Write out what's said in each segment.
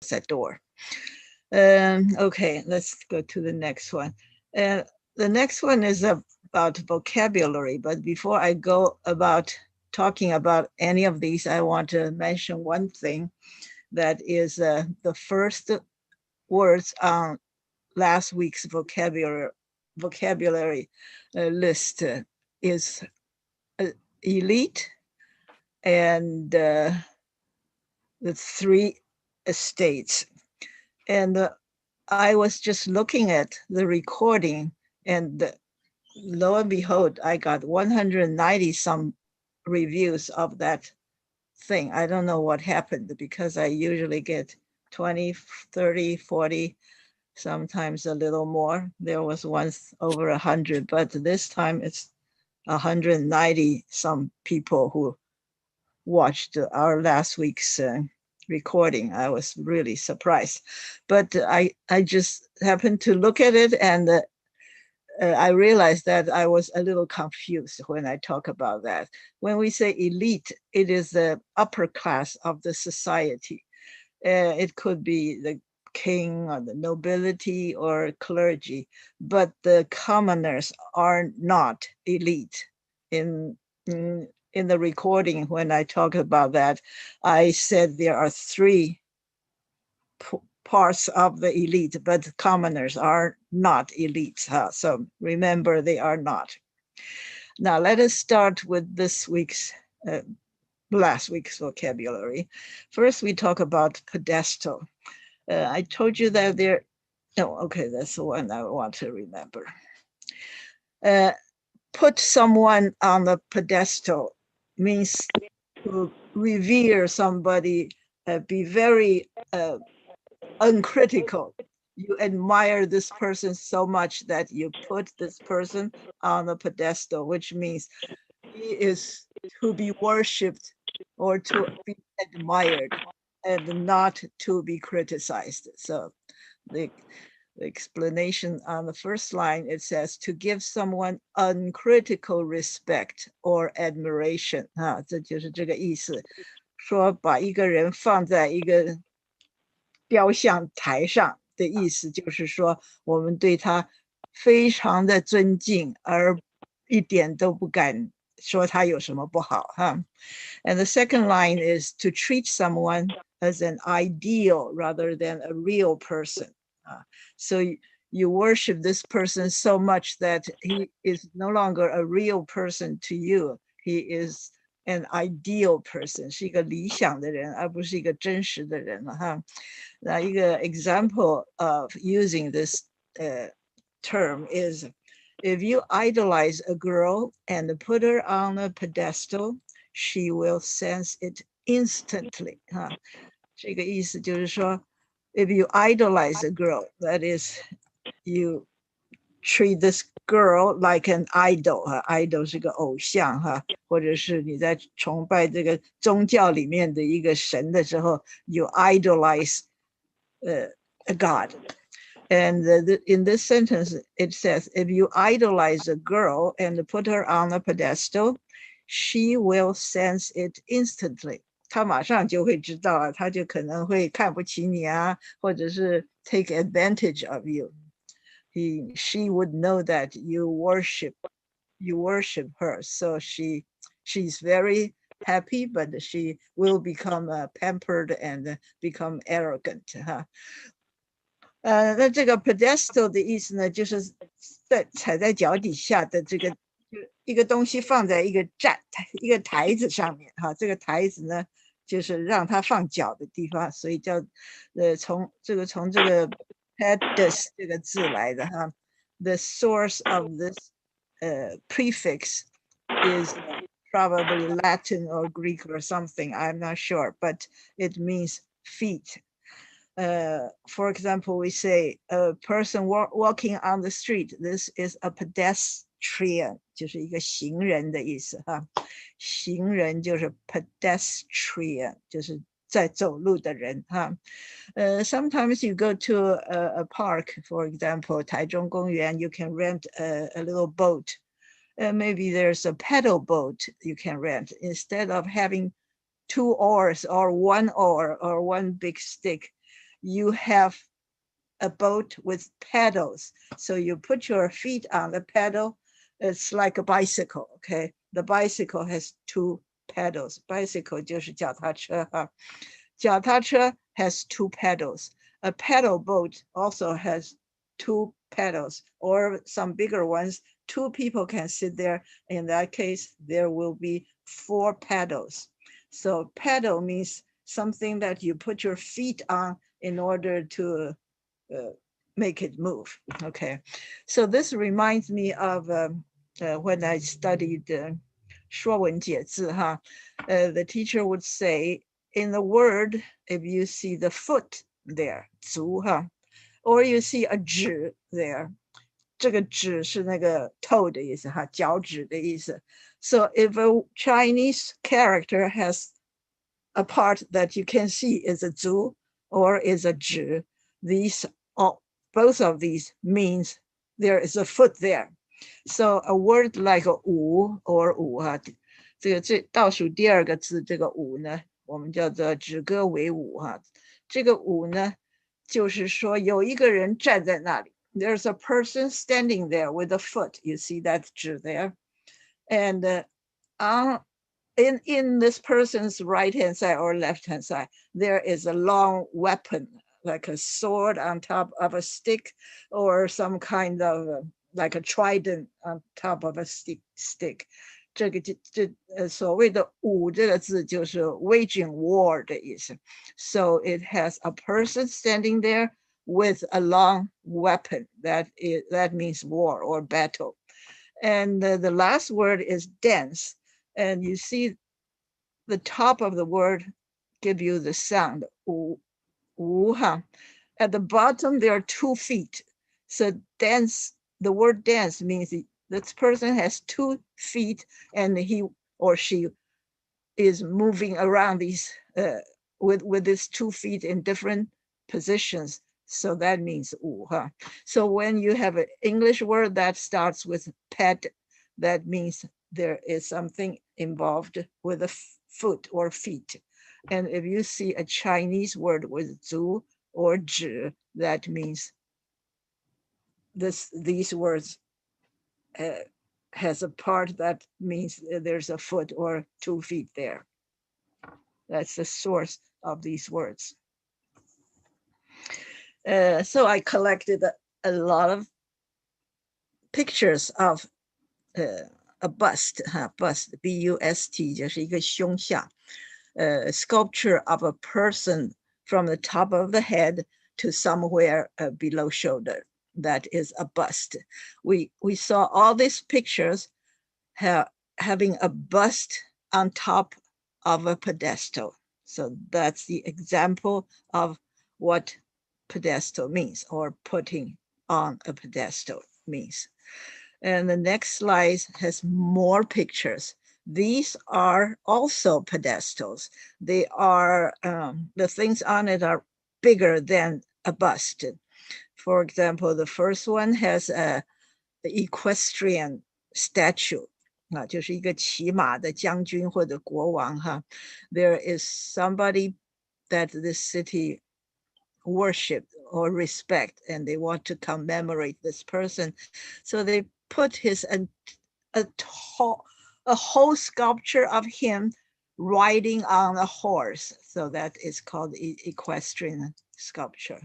that door. Okay, let's go to the next one. The next one is about vocabulary, but before I go about talking about any of these, I want to mention one thing that is the first words on last week's vocabulary list is elite and the three estates. And I was just looking at the recording, and lo and behold, I got 190 some reviews of that thing. I don't know what happened because I usually get 20, 30, 40, sometimes a little more. There was once over 100, but this time it's 190 some people who watched our last week's recording. I was really surprised, but I just happened to look at it, and I realized that I was a little confused when I talk about that. When we say elite, it is the upper class of the society. It could be the king or the nobility or clergy, but the commoners are not elite. In the recording, when I talk about that, I said there are three parts of the elite, but commoners are not elites. So remember, they are not. Now let us start with this week's, last week's vocabulary. First, we talk about pedestal. I told you that there, no, okay, that's the one I want to remember. Put someone on the pedestal means to revere somebody, be very uncritical. You admire this person so much that you put this person on a pedestal, which means he is to be worshipped or to be admired and not to be criticized. So the explanation on the first line, it says to give someone uncritical respect or admiration. 这就是这个意思，说把一个人放在一个雕像台上的意思，就是说我们对他非常的尊敬，而一点都不敢说他有什么不好。And the second line is to treat someone as an ideal rather than a real person. So you worship this person so much that he is no longer a real person to you. He is an ideal person, 是一个理想的人，而不是一个真实的人了哈。那一个 example of using this term is if you idolize a girl and put her on a pedestal, she will sense it instantly. 这个意思就是说 if you idolize a girl, that is, you treat this girl like an idol. Idol 是个偶像或者是你在崇拜这个宗教里面的一个神的时候 you idolize a god. And in this sentence, it says, if you idolize a girl and put her on a pedestal, she will sense it instantly. 他马上就会知道他就可能会看不起你或者是 take advantage of you. She would know that you worship her. So she's very happy, but she will become pampered and become arrogant. 那这个 pedestal 的意思呢，就是踩在脚底下的这个一个东西放在一个台子上面这个台子呢就是让它放脚的地方，所以叫从这个 pedest 这个字来的The source of this prefix is probably Latin or Greek or something, I'm not sure, but it means feet. For example, we say a person walking on the street, this is a pedestrian, 就是一个行人的意思行人就是 pedestrian, 就是在走路的人Sometimes you go to a park, for example, 台中公园, you can rent a little boat. Maybe there's a pedal boat you can rent. Instead of having 2 oars or 1 oar or 1 big stick, you have a boat with pedals. So you put your feet on the pedal. It's like a bicycle, okay? The bicycle has 2 pedals. Bicycle 就是脚踏车哈。脚踏车 has 2 pedals. A pedal boat also has 2 pedals, or some bigger ones. 2 people can sit there. In that case, there will be 4 pedals. So pedal means something that you put your feet on in order to make it move. Okay, so this reminds me of when I studied 说文解字 the teacher would say, in the word, if you see the foot there, 足 or you see a 指 there, 这个指是那个 toe 的意思 脚趾的意思. So if a Chinese character has a part that you can see is a 足 or is a 指, these both of these means there is a foot there. So a word like 五 or 五 这个最倒数第二个字这个五呢，我们叫做止戈为五这个五呢，就是说有一个人站在那里。There's a person standing there with a foot. You see that 指 there, and in this person's right hand side or left hand side, there is a long weapon, like a sword on top of a stick, or some kind of like a trident on top of a stick. 这个所谓的武这个字就是 waging war 的意思。So it has a person standing there with a long weapon. That means war or battle. And the last word is dense. And you see the top of the word give you the sound 五 At the bottom there are 2 feet. So dense, the word dense means this person has 2 feet and he or she is moving around these with these 2 feet in different positions. So that means 五 So when you have an English word that starts with ped, that means there is something involved with a foot or feet. And if you see a Chinese word with 足 or 指, that means these words has a part that means there's a foot or 2 feet there. That's the source of these words. So I collected a lot of pictures of a bust, bust, B-U-S-T, 就是一个胸像, sculpture of a person from the top of the head to somewhere below shoulder. That is a bust. We saw all these pictures having a bust on top of a pedestal. So that's the example of what pedestal means, or putting on a pedestal means. And the next slide has more pictures. These are also pedestals. They are, the things on it are bigger than a bust. For example, the first one has a equestrian statue. 就是一个骑马的将军或者国王 There is somebody that this city worship or respect, and they want to commemorate this person. So they put a whole sculpture of him riding on a horse. So that is called equestrian sculpture.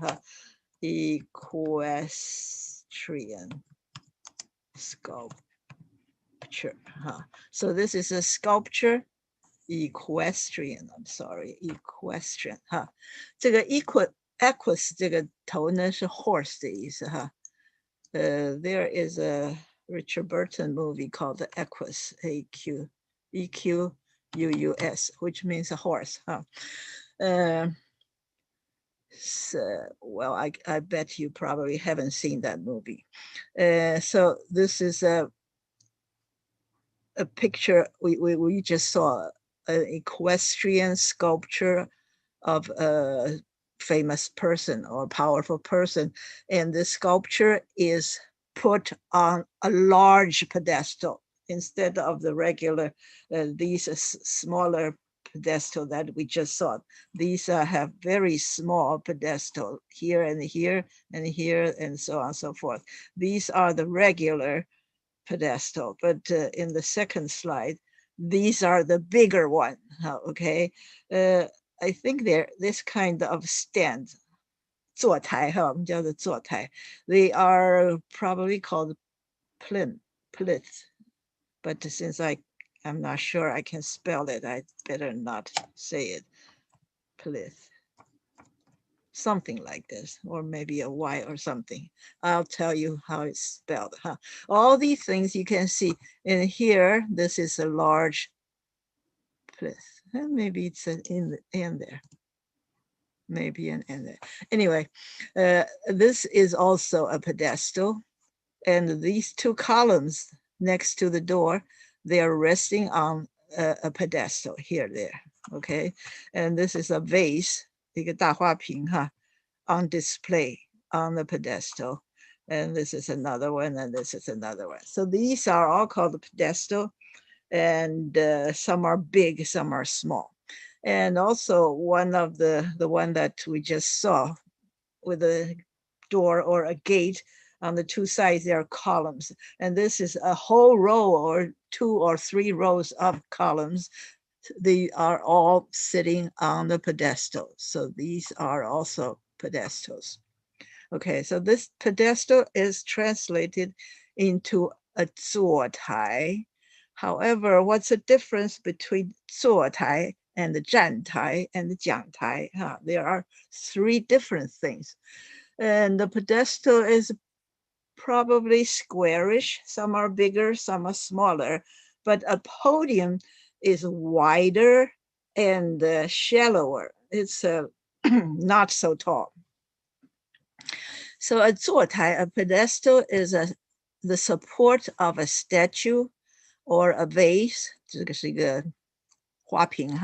Equestrian sculpture. So this is a sculpture, equestrian. I'm sorry, equestrian. 这个 equus 这个头呢是 horse 的意思 There is a Richard Burton movie called The Equus, E-Q-U-U-S, which means a horse. So, well, I bet you probably haven't seen that movie. So this is a picture we just saw, an equestrian sculpture of a famous person or powerful person, and the sculpture is put on a large pedestal instead of the regular these smaller pedestal that we just saw. These have very small pedestal here and here and here and so on and so forth. These are the regular pedestal, but in the second slide, these are the bigger one, okay? I think they're this kind of stand, 坐台, 我们叫做坐台. They are probably called plinth, but since I'm not sure I can spell it, I better not say it. Plinth. Something like this, or maybe a Y or something. I'll tell you how it's spelled. All these things you can see in here. This is a large plinth. Maybe it's an in there. Maybe an in there. Anyway, this is also a pedestal, and these two columns next to the door, they are resting on a pedestal here, there. Okay, and this is a vase, 一个大花瓶 on display on the pedestal, and this is another one, and this is another one. So these are all called the pedestal, and some are big, some are small. And also one of the one that we just saw with a door or a gate, on the two sides there are columns, and this is a whole row or 2 or 3 rows of columns. They are all sitting on the pedestal. So these are also pedestals. Okay, so this pedestal is translated into a 坐台. However, what's the difference between 坐台 and the 站台 and the 讲台? There are 3 different things. And the pedestal is probably squarish. Some are bigger, some are smaller. But a podium is wider and shallower. It's not so tall. So a 坐台, a pedestal, is the support of a statue or a vase, 这个是一个花瓶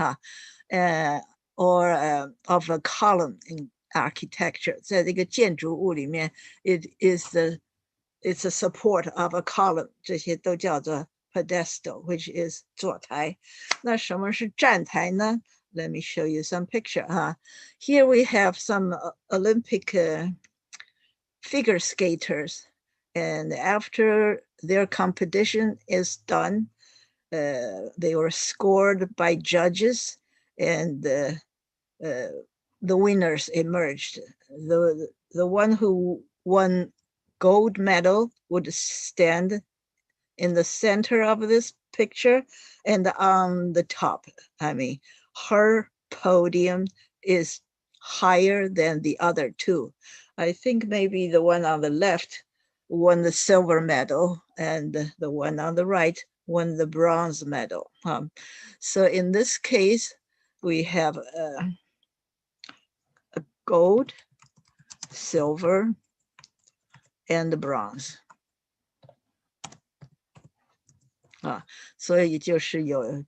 or of a column in architecture. 在这个建筑物里面, it's a support of a column. 这些都叫做 pedestal, which is 坐台. 那什么是站台呢? Let me show you some picture. Here we have some Olympic figure skaters, and after their competition is done, they were scored by judges, and the winners emerged. The one who won gold medal would stand in the center of this picture, and on the top, her podium is higher than the other 2. I think maybe the one on the left won the silver medal, and the one on the right won the bronze medal. So in this case, we have a gold, silver, and the bronze. 所以就是有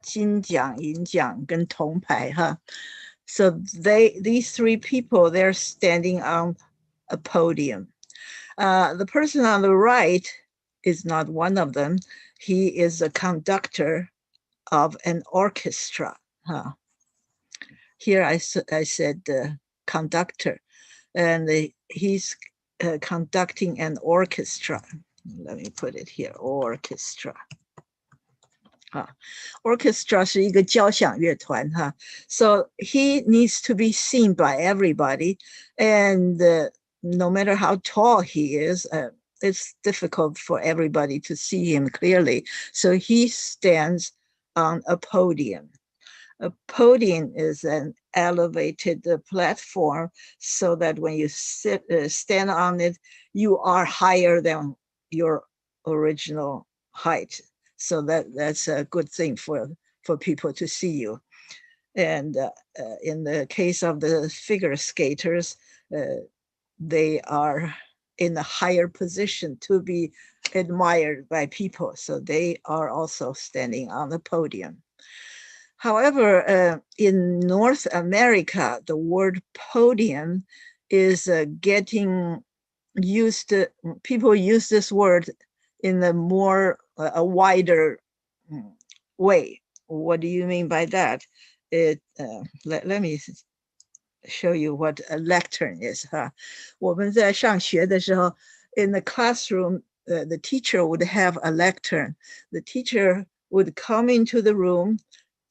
金奖、银奖跟铜牌 So these 3 people, they're standing on a podium. The person on the right is not one of them. He is a conductor of an orchestra. Here I said conductor, and he's conducting an orchestra. Let me put it here, orchestra. Orchestra 是一个交响乐团 So he needs to be seen by everybody, and no matter how tall he is, it's difficult for everybody to see him clearly. So he stands on a podium. A podium is an elevated platform, so that when you stand on it, you are higher than your original height. So that's a good thing for people to see you. And in the case of the figure skaters, they are in a higher position to be admired by people. So they are also standing on the podium. However, in North America, the word podium is getting used to, people use this word in a wider way. what do you mean by that? Let me show you what a lectern is. 我们在上学的时候 in the classroom, the teacher would have a lectern. The teacher would come into the room,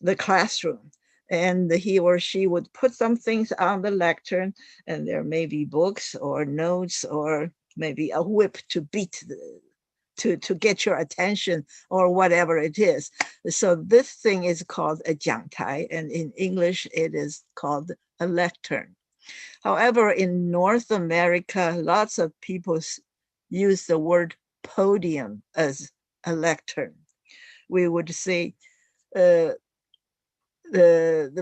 the classroom, and he or she would put some things on the lectern, and there may be books or notes or maybe a whip to beat to get your attention or whatever it is. So this thing is called a 讲台, and in English it is called a lectern. However, in North America, lots of people use the word podium as a lectern. We would say the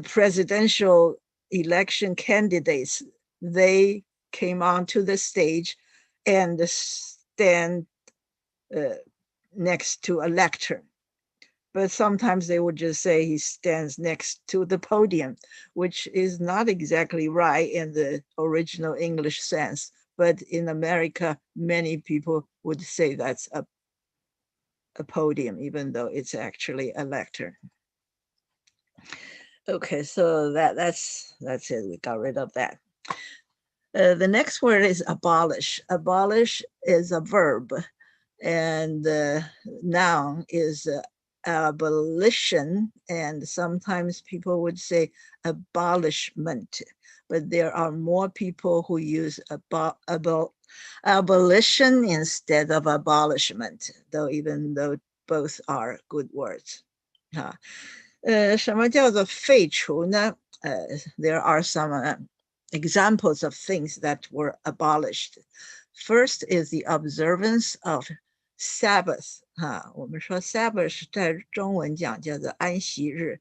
presidential election candidates, they came onto the stage and stand next to a lectern. But sometimes they would just say he stands next to the podium, which is not exactly right in the original English sense. But in America, many people would say that's a podium, even though it's actually a lectern. Okay, so that's it. We got rid of that. The next word is abolish. Abolish is a verb, and the noun is abolition, and sometimes people would say abolishment, but there are more people who use abolition instead of abolishment, even though both are good words. 什么叫做废除呢? There are some examples of things that were abolished. First is the observance of Sabbath. 我们说 Sabbath 在中文讲叫做安息日,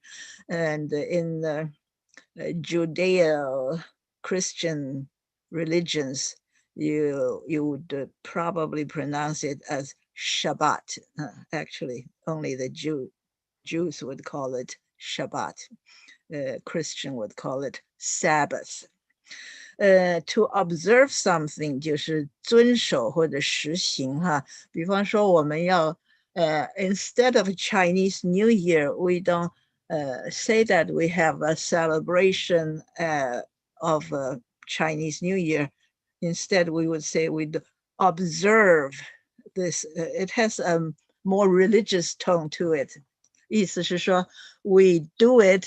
and in the Judeo-Christian religions, you would probably pronounce it as Shabbat. Actually, only the Jews would call it Shabbat. Christian would call it Sabbath. To observe something 就是遵守或者实行哈，比方说我们要instead of Chinese New Year, we don't say that we have a celebration of Chinese New Year. Instead, we would say we'd observe this. It has a more religious tone to it. 意思是说 we do it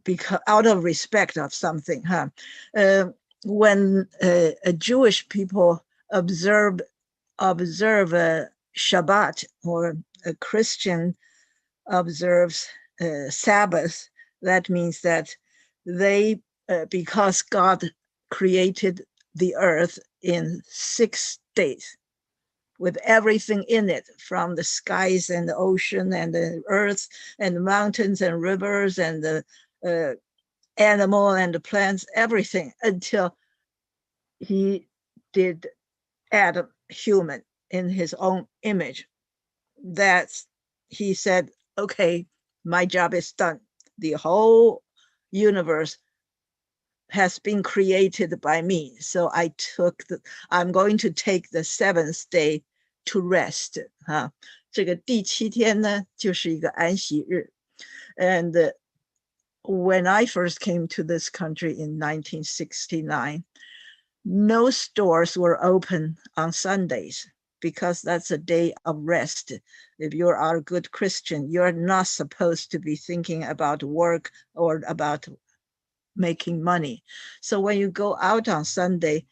because out of respect of something, when a Jewish people observe Shabbat, or a Christian observes Sabbath, that means that they, because God created the earth in 6 days, with everything in it, from the skies and the ocean and the earth and the mountains and rivers and the animal and the plants, everything, until he did Adam, human, in his own image. That's, he said, okay, my job is done. The whole universe has been created by me. So I'm going to take the 7th day to rest. 这个第7天呢，就是一个安息日。And when I first came to this country in 1969, no stores were open on Sundays because that's a day of rest. If you are a good Christian, you're not supposed to be thinking about work or about making money. So when you go out on Sunday,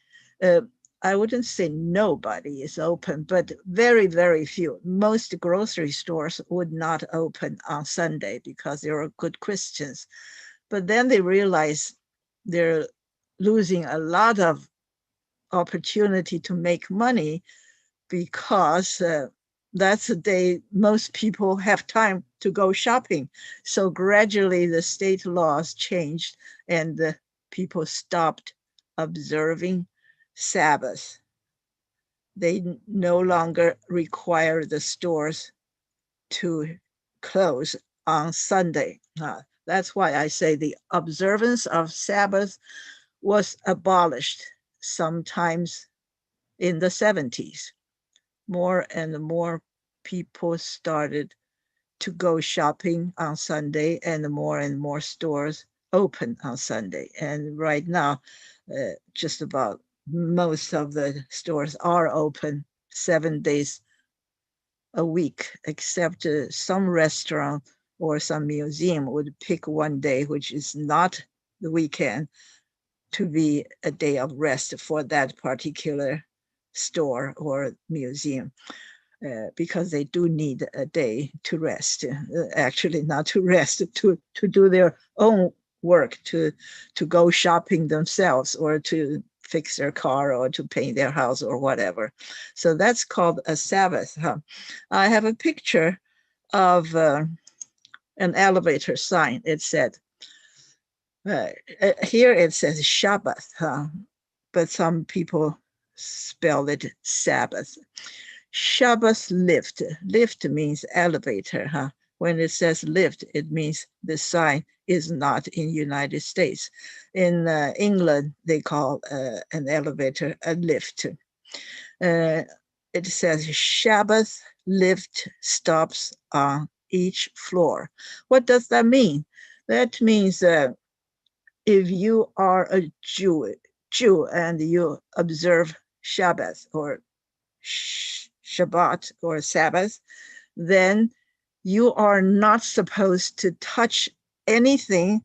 I wouldn't say nobody is open, but very, very few. Most grocery stores would not open on Sunday because they were good Christians. But then they realize they're losing a lot of opportunity to make money because that's the day most people have time to go shopping. So gradually the state laws changed and the people stopped observing Sabbath. They no longer require the stores to close on Sunday. That's why I say the observance of Sabbath was abolished sometimes in the 70s. More and more people started to go shopping on Sunday, and more stores open on Sunday. And right now, just about most of the stores are open 7 days a week, except some restaurant or some museum would pick one day, which is not the weekend, to be a day of rest for that particular store or museum. Because they do need a day to rest, actually not to rest, to do their own work, to go shopping themselves, or to fix their car, or to paint their house, or whatever. So that's called a Sabbath. Huh? I have a picture of an elevator sign. It said, here it says Shabbat, huh? But some people spell it Sabbath. Shabbos lift. Lift means elevator, huh? When it says lift, it means the sign is not in United States. In England, they call an elevator a lift. It says Shabbos lift stops on each floor. What does that mean? That means if you are a Jew and you observe Shabbos or Shabbat or Sabbath, then you are not supposed to touch anything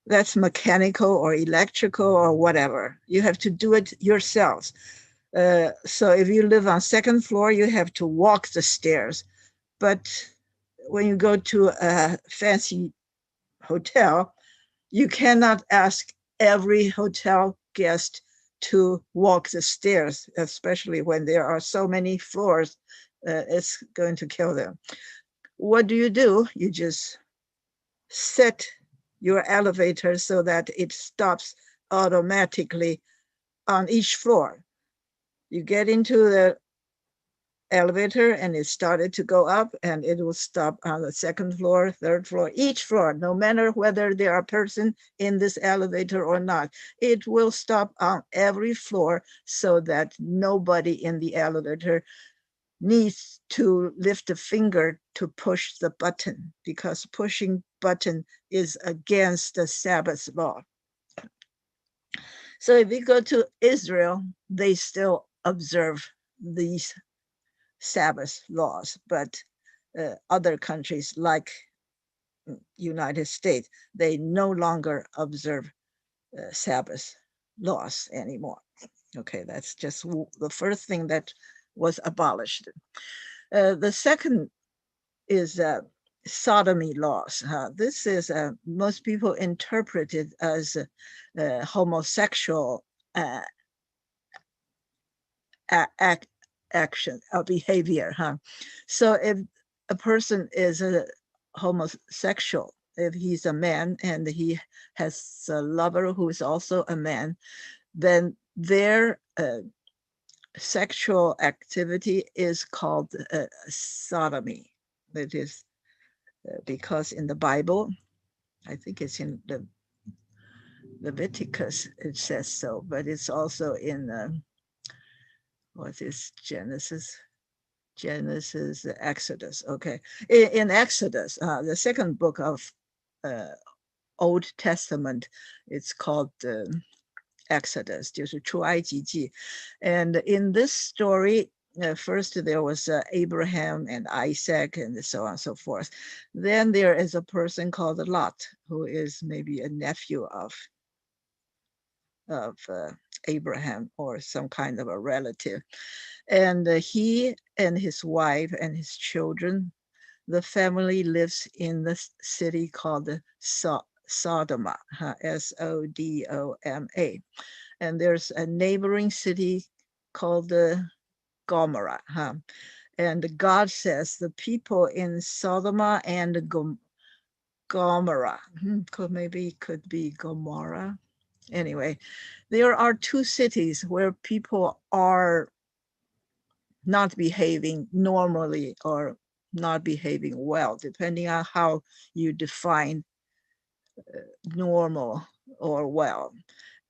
that's mechanical or electrical or whatever. You have to do it yourselves. So if you live on second floor, you have to walk the stairs. But when you go to a fancy hotel, you cannot ask every hotel guest to walk the stairs, especially when there are so many floors. It's going to kill them. What do? You just set your elevator so that it stops automatically on each floor. You get into the elevator and it started to go up, and it will stop on the second floor, third floor, each floor, no matter whether there are a person in this elevator or not. It will stop on every floor so that nobody in the elevator needs to lift a finger to push the button, because pushing button is against the Sabbath law. So if you go to Israel, they still observe these Sabbath laws, but other countries like United States, they no longer observe Sabbath laws anymore. Okay, that's just the first thing that was abolished. The second is sodomy laws. This is most people interpret it as homosexual action or behavior. So if a person is a homosexual, if he's a man and he has a lover who is also a man, then their sexual activity is called sodomy. It is because in the Bible, I think it's in the Leviticus, it says so, but it's also in what is Genesis, Exodus. Okay, in Exodus, the second book of Old Testament, it's called Exodus, 就是出埃及记. And in this story, first there was Abraham and Isaac and so on and so forth. Then there is a person called Lot, who is maybe a nephew of Abraham or some kind of a relative. And he and his wife and his children, the family lives in the city called Sodoma, Sodoma. And there's a neighboring city called Gomorrah. And God says the people in Sodoma and Gomorrah, could be Gomorrah. Anyway, there are two cities where people are not behaving normally or not behaving well, depending on how you define normal or well.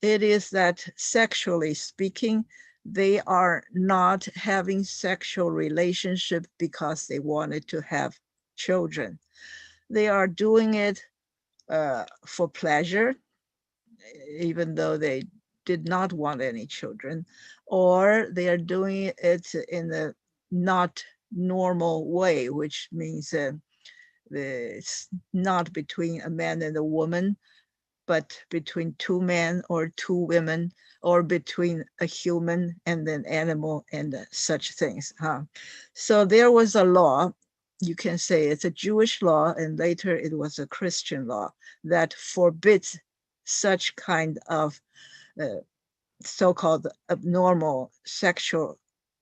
It is that sexually speaking, they are not having sexual relationship because they wanted to have children. They are doing it for pleasure, even though they did not want any children, or they are doing it in a not normal way, which means it's not between a man and a woman, but between two men or two women, or between a human and an animal and such things. So there was a law, you can say it's a Jewish law, and later it was a Christian law that forbids such kind of so-called abnormal sexual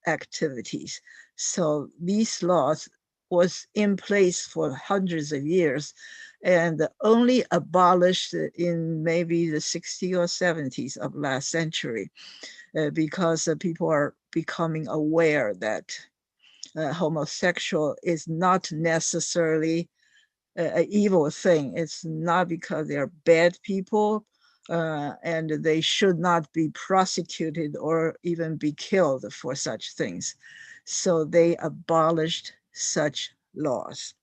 activities. So these laws was in place for hundreds of years and only abolished in maybe the 60s or 70s of last century because people are becoming aware that homosexual is not necessarily an evil thing. It's not because they're bad people and they should not be prosecuted or even be killed for such things. So they abolished such laws.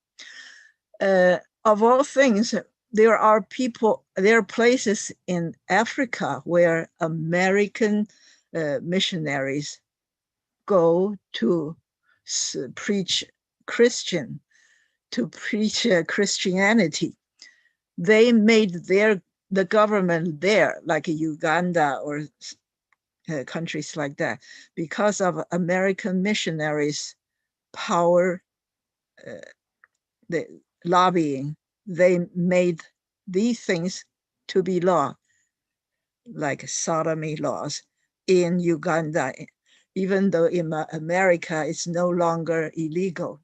Of all things, there are places in Africa where American missionaries go to preach Christianity. They made the government there, like Uganda or countries like that, because of American missionaries' power, the lobbying. They made these things to be law, like sodomy laws in Uganda, even though in America it's no longer illegal.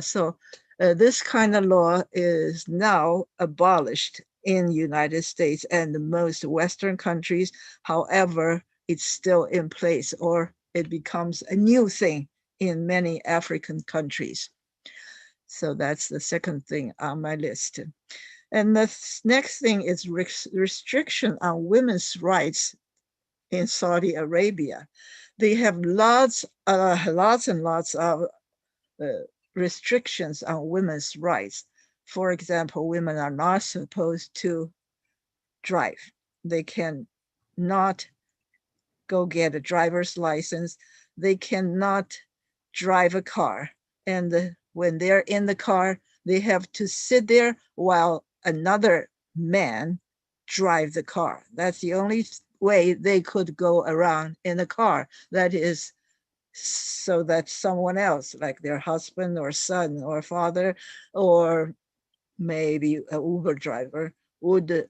So this kind of law is now abolished in United States and most Western countries. However, it's still in place, or it becomes a new thing in many African countries. So that's the second thing on my list. And the next thing is restriction on women's rights in Saudi Arabia. They have lots and lots of restrictions on women's rights. For example, women are not supposed to drive. They can not go get a driver's license. They cannot drive a car. And when they're in the car, they have to sit there while another man drive the car. That's the only way they could go around in the car. That is so that someone else, like their husband or son or father, or maybe an Uber driver, would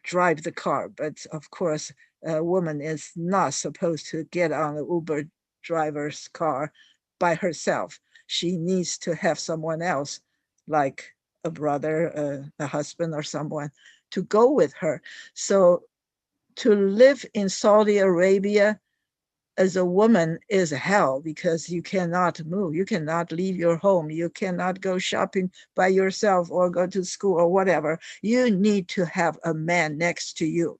drive the car. But of course, a woman is not supposed to get on the Uber driver's car by herself. She needs to have someone else, like a brother, a husband, or someone to go with her. So to live in Saudi Arabia as a woman is hell, because you cannot move. You cannot leave your home. You cannot go shopping by yourself or go to school or whatever. You need to have a man next to you.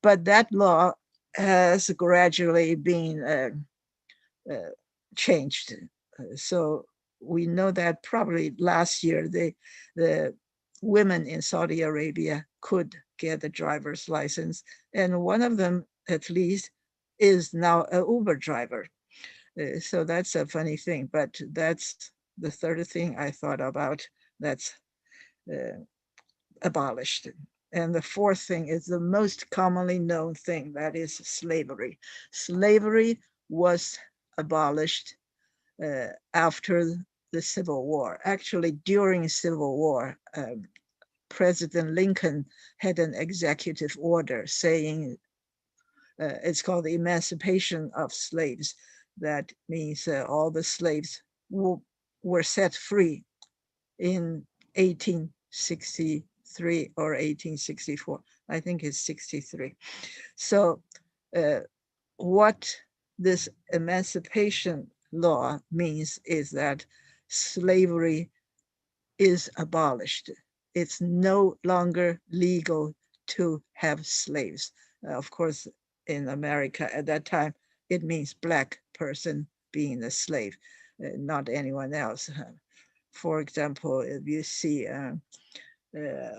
But that law has gradually been changed. So we know that probably last year the women in Saudi Arabia could get a driver's license, and one of them at least is now an Uber driver. So that's a funny thing, but that's the third thing I thought about that's abolished. And the fourth thing is the most commonly known thing, that is slavery. Slavery was abolished after the Civil War. Actually, during the Civil War, President Lincoln had an executive order saying, it's called the Emancipation of Slaves. That means all the slaves were set free in 1863 or 1864. I think it's 63. So what this emancipation law means is that slavery is abolished. It's no longer legal to have slaves. Of course, in America at that time, it means Black person being a slave. not anyone else. For example, if you see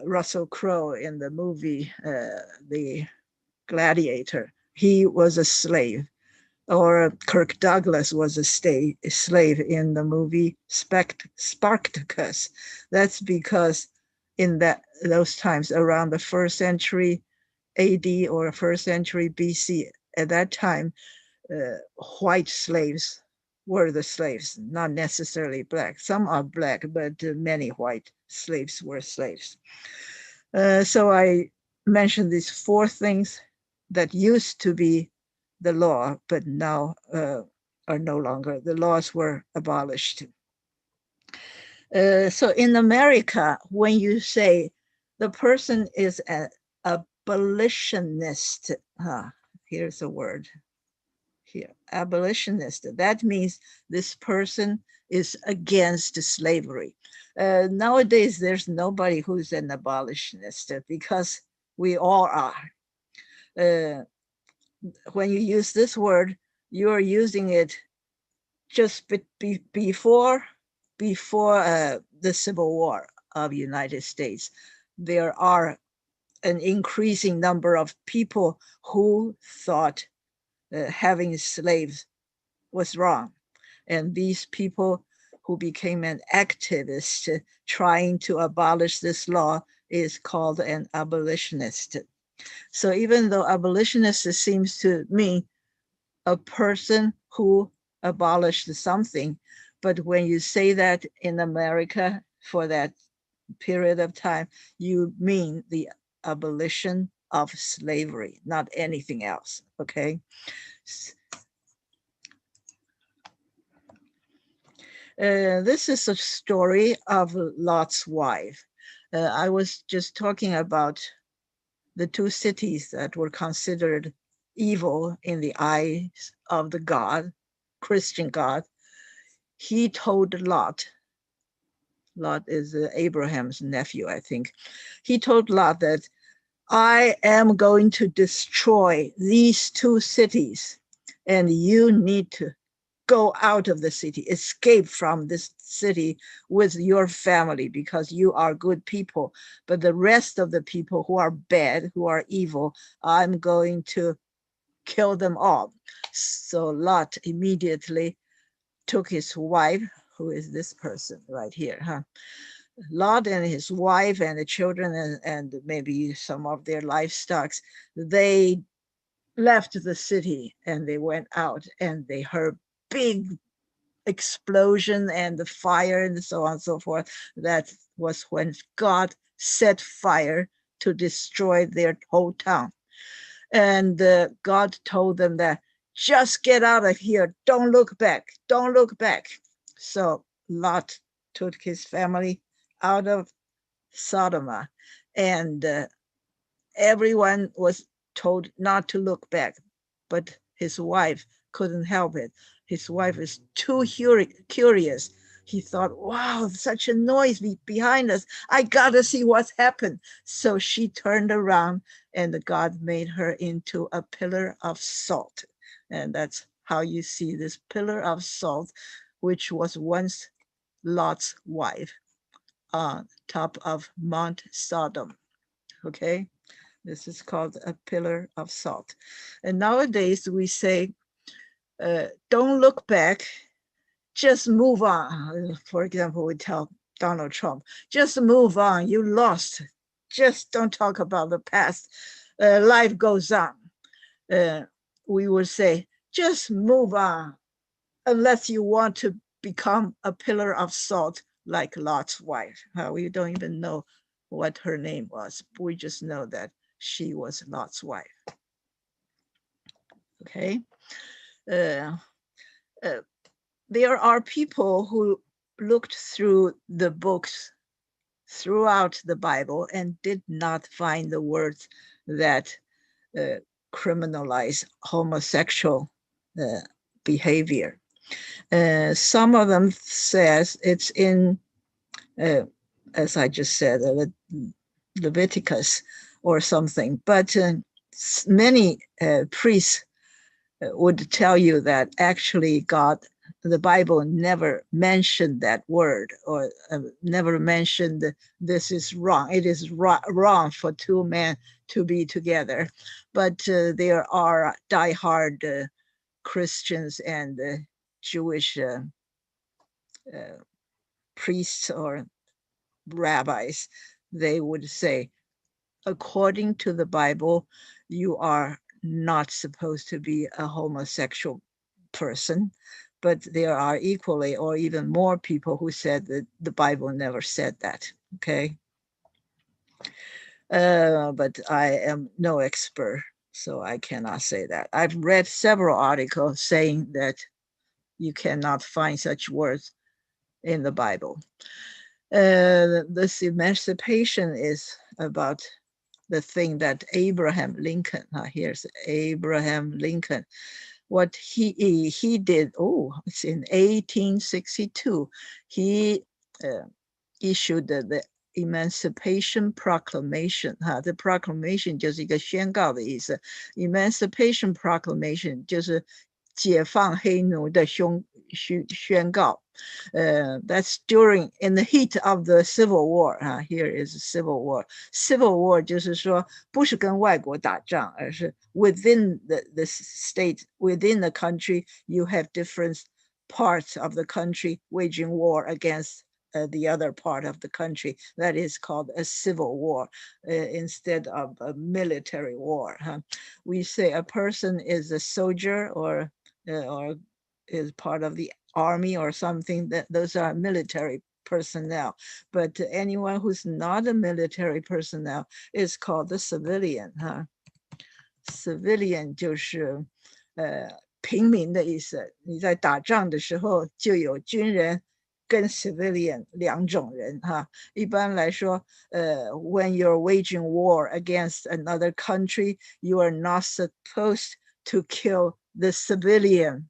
Russell Crowe in the movie The Gladiator, he was a slave. Or Kirk Douglas was a slave in the movie Spartacus. That's because in those times, around the 1st century AD or 1st century BC, at that time, white slaves were the slaves, not necessarily black. Some are black, but many white slaves were slaves. So I mentioned these 4 things that used to be the law, but now are no longer. The laws were abolished. So in America, when you say the person is an abolitionist, here's a word here, abolitionist, that means this person is against slavery. Nowadays, there's nobody who's an abolitionist because we all are. When you use this word, you are using it just before the Civil War of the United States. There are an increasing number of people who thought having slaves was wrong. And these people who became an activist trying to abolish this law is called an abolitionist. So even though abolitionist seems to me a person who abolished something, but when you say that in America for that period of time, you mean the abolition of slavery, not anything else, okay? This is a story of Lot's wife. I was just talking about the 2 cities that were considered evil in the eyes of the God, Christian God. He told Lot is Abraham's nephew, I think. He told Lot that I am going to destroy these 2 cities, and you need to go out of the city, escape from this city with your family because you are good people. But the rest of the people who are bad, who are evil, I'm going to kill them all. So Lot immediately took his wife, who is this person right here, Lot and his wife and the children and maybe some of their livestock, they left the city and they went out and they heard big explosion and the fire and so on and so forth. That was when God set fire to destroy their whole town. And God told them that just get out of here. Don't look back. Don't look back. So Lot took his family out of Sodom, and everyone was told not to look back, but his wife couldn't help it. His wife is too curious. He thought, wow, such a noise behind us. I gotta see what's happened. So she turned around and God made her into a pillar of salt. And that's how you see this pillar of salt, which was once Lot's wife on top of Mount Sodom, okay? This is called a pillar of salt. And nowadays we say, don't look back, just move on. For example, we tell Donald Trump, just move on, you lost. Just don't talk about the past. Life goes on. We would say, just move on, unless you want to become a pillar of salt like Lot's wife. We don't even know what her name was. We just know that she was Lot's wife. Okay. There are people who looked through the books throughout the Bible and did not find the words that criminalize homosexual behavior. Some of them says it's in, as I just said, Leviticus or something, but many priests would tell you that actually God the Bible never mentioned that word, or never mentioned this is wrong. It is wrong for two men to be together. But there are diehard Christians and Jewish priests or rabbis. They would say, according to the Bible, you are not supposed to be a homosexual person. But there are equally or even more people who said that the Bible never said that, okay? But I am no expert, so I cannot say that. I've read several articles saying that you cannot find such words in the Bible. This emancipation is about the thing that Abraham Lincoln, here's Abraham Lincoln, what he did, it's in 1862, he issued the Emancipation Proclamation. The proclamation 就是一个宣告的意思。Emancipation Proclamation 就是解放黑奴的宣告。That's in the heat of the Civil War. Here is Civil War. Civil War 就是说不是跟外国打仗，而是 within the state, within the country, you have different parts of the country waging war against the other part of the country. That is called a civil war instead of a military war. We say a person is a soldier or is part of the army or something, that those are military personnel. But anyone who's not a military personnel is called the civilian. Civilian 就是平民的意思。你在打仗的时候就有军人跟 civilian 两种人哈。一般来说when you're waging war against another country, you are not supposed to kill the civilian.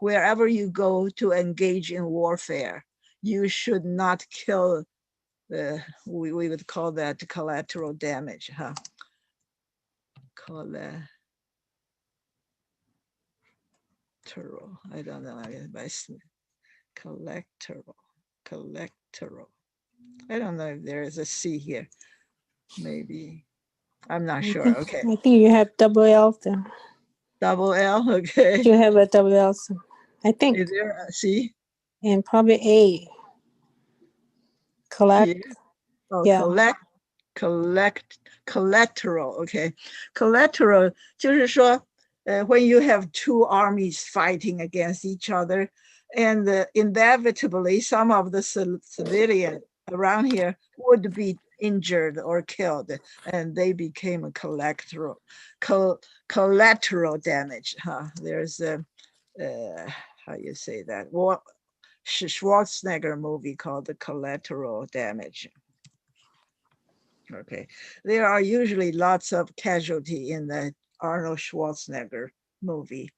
Wherever you go to engage in warfare, you should not kill we would call that collateral damage. Collateral, I don't know. Collateral. I don't know if there is a C here. Maybe. I'm not sure. Okay. I think you have double L then. Double L, okay. You have a double L, I think. Is there a C? And probably A. Collect. Oh, yeah. Collateral, okay. Collateral 就是说when you have two armies fighting against each other, and inevitably some of the civilians around here would be injured or killed, and they became a collateral damage. There's a how you say that? Well, Schwarzenegger movie called The Collateral Damage. Okay, there are usually lots of casualty in the Arnold Schwarzenegger movie,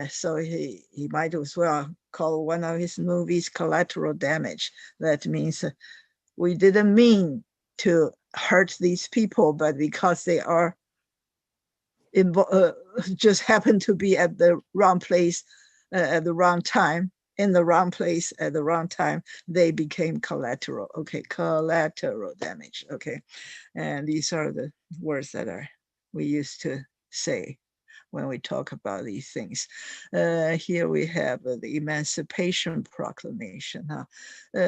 so he might as well call one of his movies Collateral Damage. That means we didn't mean to hurt these people, but because they are just happen to be at the wrong place at the wrong time, in the wrong place at the wrong time, they became collateral. Okay, collateral damage. Okay, and these are the words that we used to say when we talk about these things. Here we have the Emancipation Proclamation.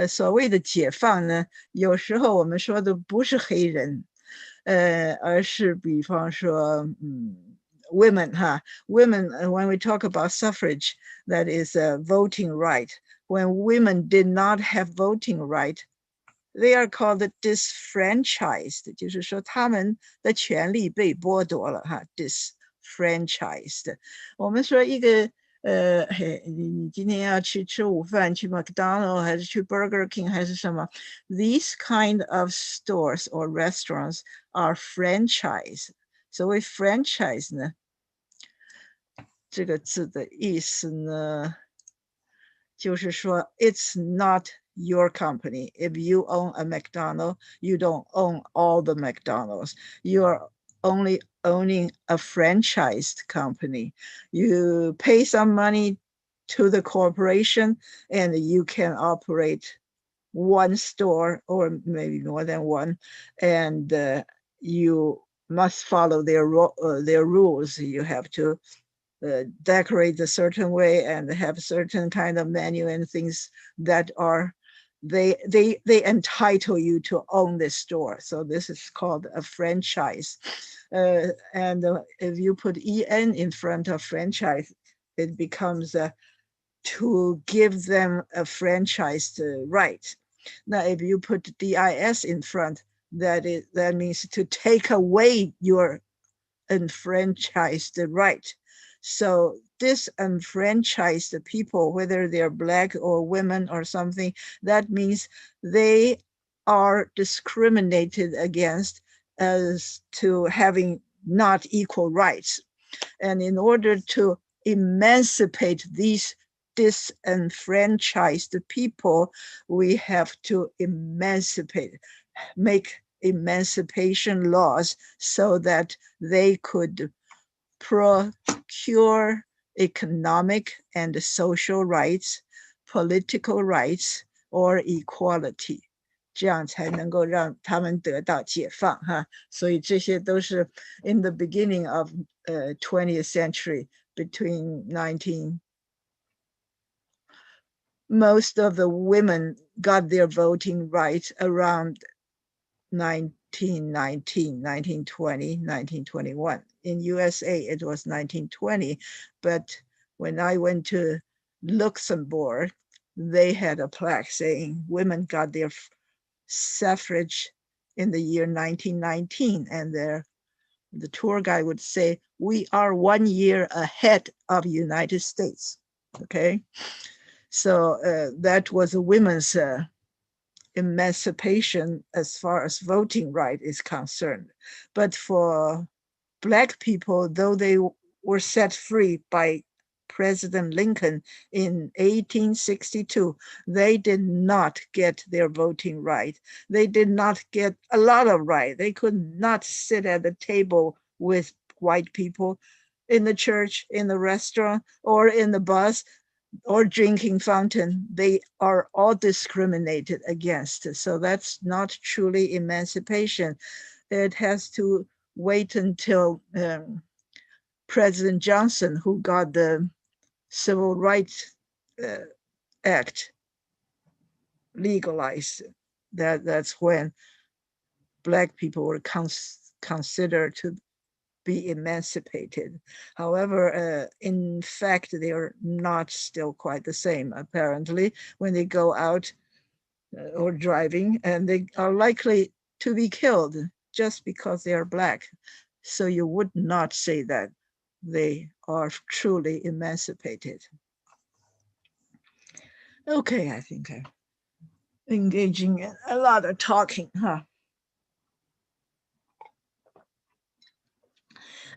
所谓的解放呢，有时候我们说的不是黑人，而是比方说women, women, when we talk about suffrage, that is voting right. When women did not have voting right, they are called disfranchised. 就是说他们的权利被剥夺了disfranchised. 我们说一个你今天要去吃午饭，去 McDonald 还是去 Burger King 还是什么 these kind of stores or restaurants are franchise. 所谓 franchise 呢，这个字的意思呢，就是说 it's not your company. If you own a McDonald's, you don't own all the McDonald's. You are only owning a franchised company. You pay some money to the corporation, and you can operate one store or maybe more than one, and you must follow their rules. You have to decorate a certain way and have certain kind of menu and things that are they entitle you to own this store. So this is called a franchise. And if you put en in front of franchise, it becomes to give them a franchise right. Now, if you put dis in front, that means to take away your enfranchised right. So disenfranchised people, whether they're Black or women or something, that means they are discriminated against as to having not equal rights. And in order to emancipate these disenfranchised people, we have to make emancipation laws so that they could procure economic and social rights, political rights, or equality. 这样才能够让他们得到解放哈，所以这些都是 in the beginning of 20th century, between most of the women got their voting rights around 1919, 1920, 1921. In USA, it was 1920, but when I went to Luxembourg, they had a plaque saying women got their suffrage in the year 1919, and the tour guide would say, we are 1 year ahead of United States, okay? So that was a women's emancipation as far as voting right is concerned. But for Black people, though they were set free by President Lincoln in 1862, they did not get their voting right. They did not get a lot of right. They could not sit at the table with white people in the church, in the restaurant, or in the bus, or drinking fountain. They are all discriminated against. So that's not truly emancipation. It has to wait until President Johnson, who got the Civil Rights Act legalized. That's when Black people were considered to be emancipated. However, in fact, they are not still quite the same, apparently, when they go out or driving, and they are likely to be killed just because they are Black. So you would not say that they are truly emancipated. Okay, I think I'm engaging in a lot of talking, huh?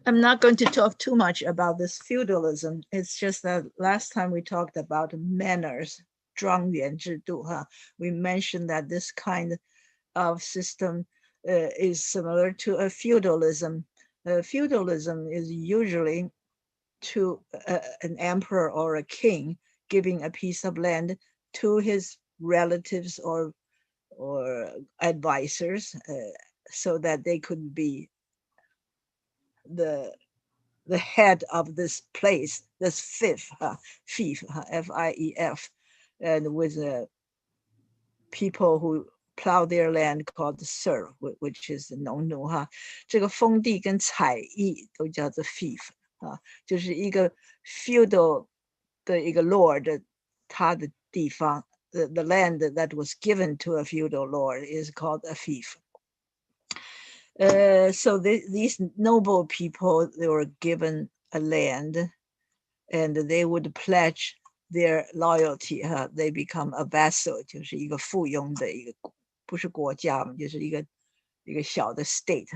I'm not going to talk too much about this feudalism. It's just that last time we talked about manners, 庄园制度, huh? We mentioned that this kind of system is similar to a feudalism. Feudalism is usually to an emperor or a king giving a piece of land to his relatives or advisors so that they could be the head of this place, this fief, F-I-E-F, and with people who plow their land called serf, which is 农奴哈。这个封地跟采邑都叫做 fief 啊，就是一个 feudal 的一个 lord， 他的地方 the land that was given to a feudal lord is called a fief. So these noble people, they were given a land and they would pledge their loyalty. They become a vassal, 就是一个附庸的一个，不是国家，就是一个小的 state.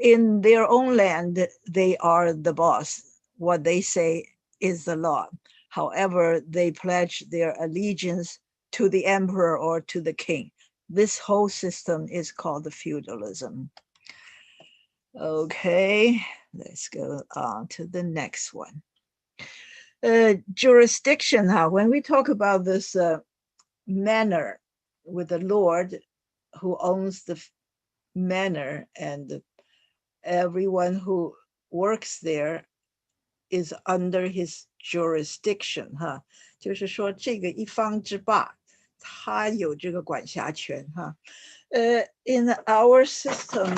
In their own land, they are the boss. What they say is the law. However, they pledge their allegiance to the emperor or to the king. This whole system is called the feudalism. Okay, let's go on to the next one. Jurisdiction, when we talk about this manor with the Lord who owns the manor and everyone who works there is under his jurisdiction, 就是说这个一方之霸，他有这个管辖权，in our system,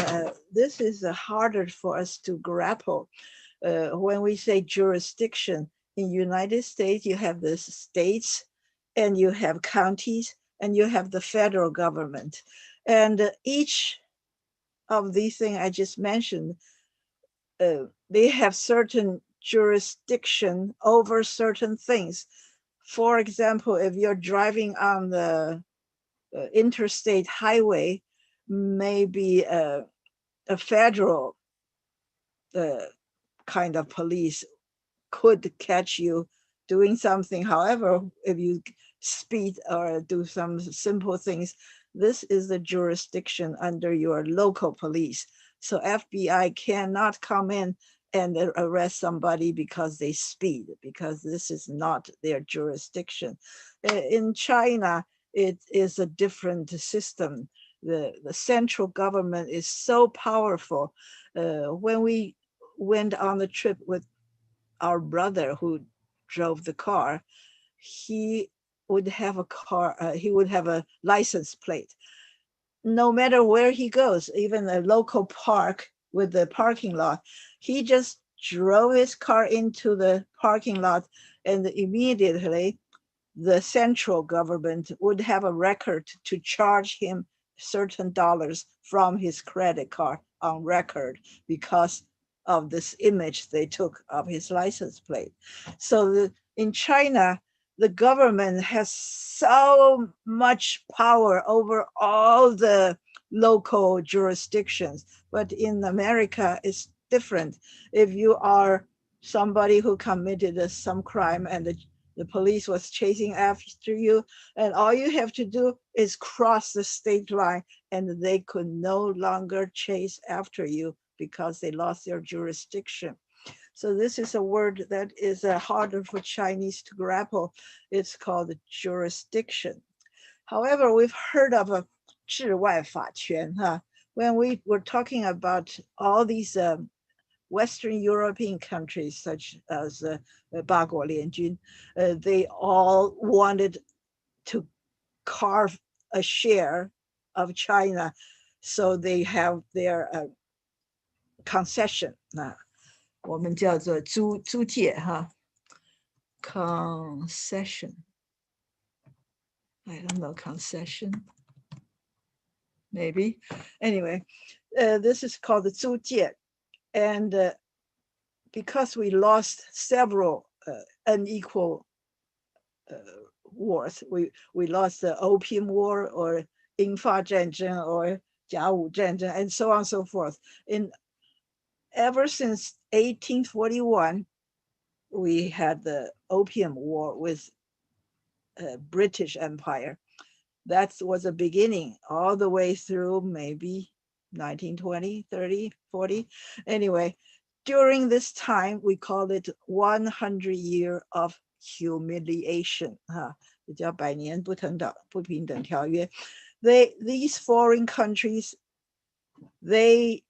this is harder for us to grapple. When we say jurisdiction, in United States, you have the states and you have counties and you have the federal government. And each of these things I just mentioned, they have certain jurisdiction over certain things. For example, if you're driving on the interstate highway, maybe a federal kind of police could catch you doing something. However, if you speed or do some simple things, this is the jurisdiction under your local police. So FBI cannot come in and arrest somebody because they speed, because this is not their jurisdiction. In China, it is a different system. The central government is so powerful. When we went on the trip with our brother who drove the car, he would have a car, he would have a license plate. No matter where he goes, even a local park with the parking lot, he just drove his car into the parking lot and immediately the central government would have a record to charge him certain dollars from his credit card on record because of this image they took of his license plate. So in China, the government has so much power over all the local jurisdictions. But in America, it's different. If you are somebody who committed some crime and the police was chasing after you, and all you have to do is cross the state line and they could no longer chase after you because they lost their jurisdiction. So this is a word that is harder for Chinese to grapple. It's called jurisdiction. However, we've heard of a 治外法权, when we were talking about all these Western European countries, such as 八国联军, they all wanted to carve a share of China, so they have their concession. 我们叫做租借, concession. I don't know, concession, maybe. Anyway, this is called the 租借. And because we lost several unequal wars, we lost the Opium War or 英法战争 or 甲午战争 and so on and so forth. Ever since 1841, we had the Opium War with British Empire. That was a beginning all the way through maybe 1920, 30, 40. Anyway, during this time, we call it 100 years of humiliation. 叫百年不平等条约. These foreign countries, they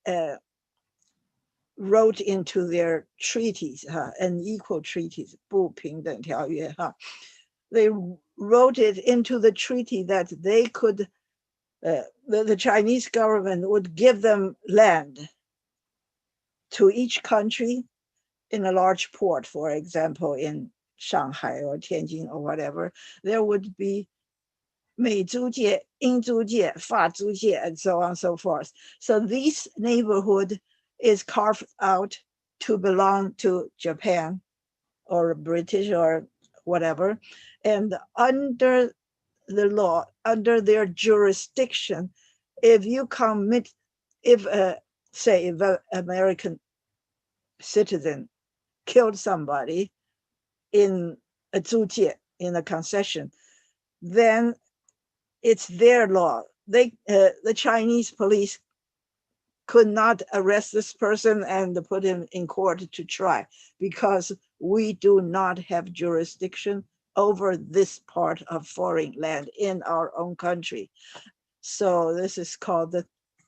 wrote into their treaties, unequal treaties, 不平等条约. They wrote it into the treaty that they could, the Chinese government would give them land to each country in a large port, for example, in Shanghai or Tianjin or whatever. There would be 美租界, 英租界, 法租界, and so on and so forth. So this neighborhood is carved out to belong to Japan or British or whatever. And under the law, under their jurisdiction, if you commit, say, if an American citizen killed somebody in a 租界, in a concession, then it's their law. The Chinese police could not arrest this person and put him in court to try, because we do not have jurisdiction over this part of foreign land in our own country. So this is called the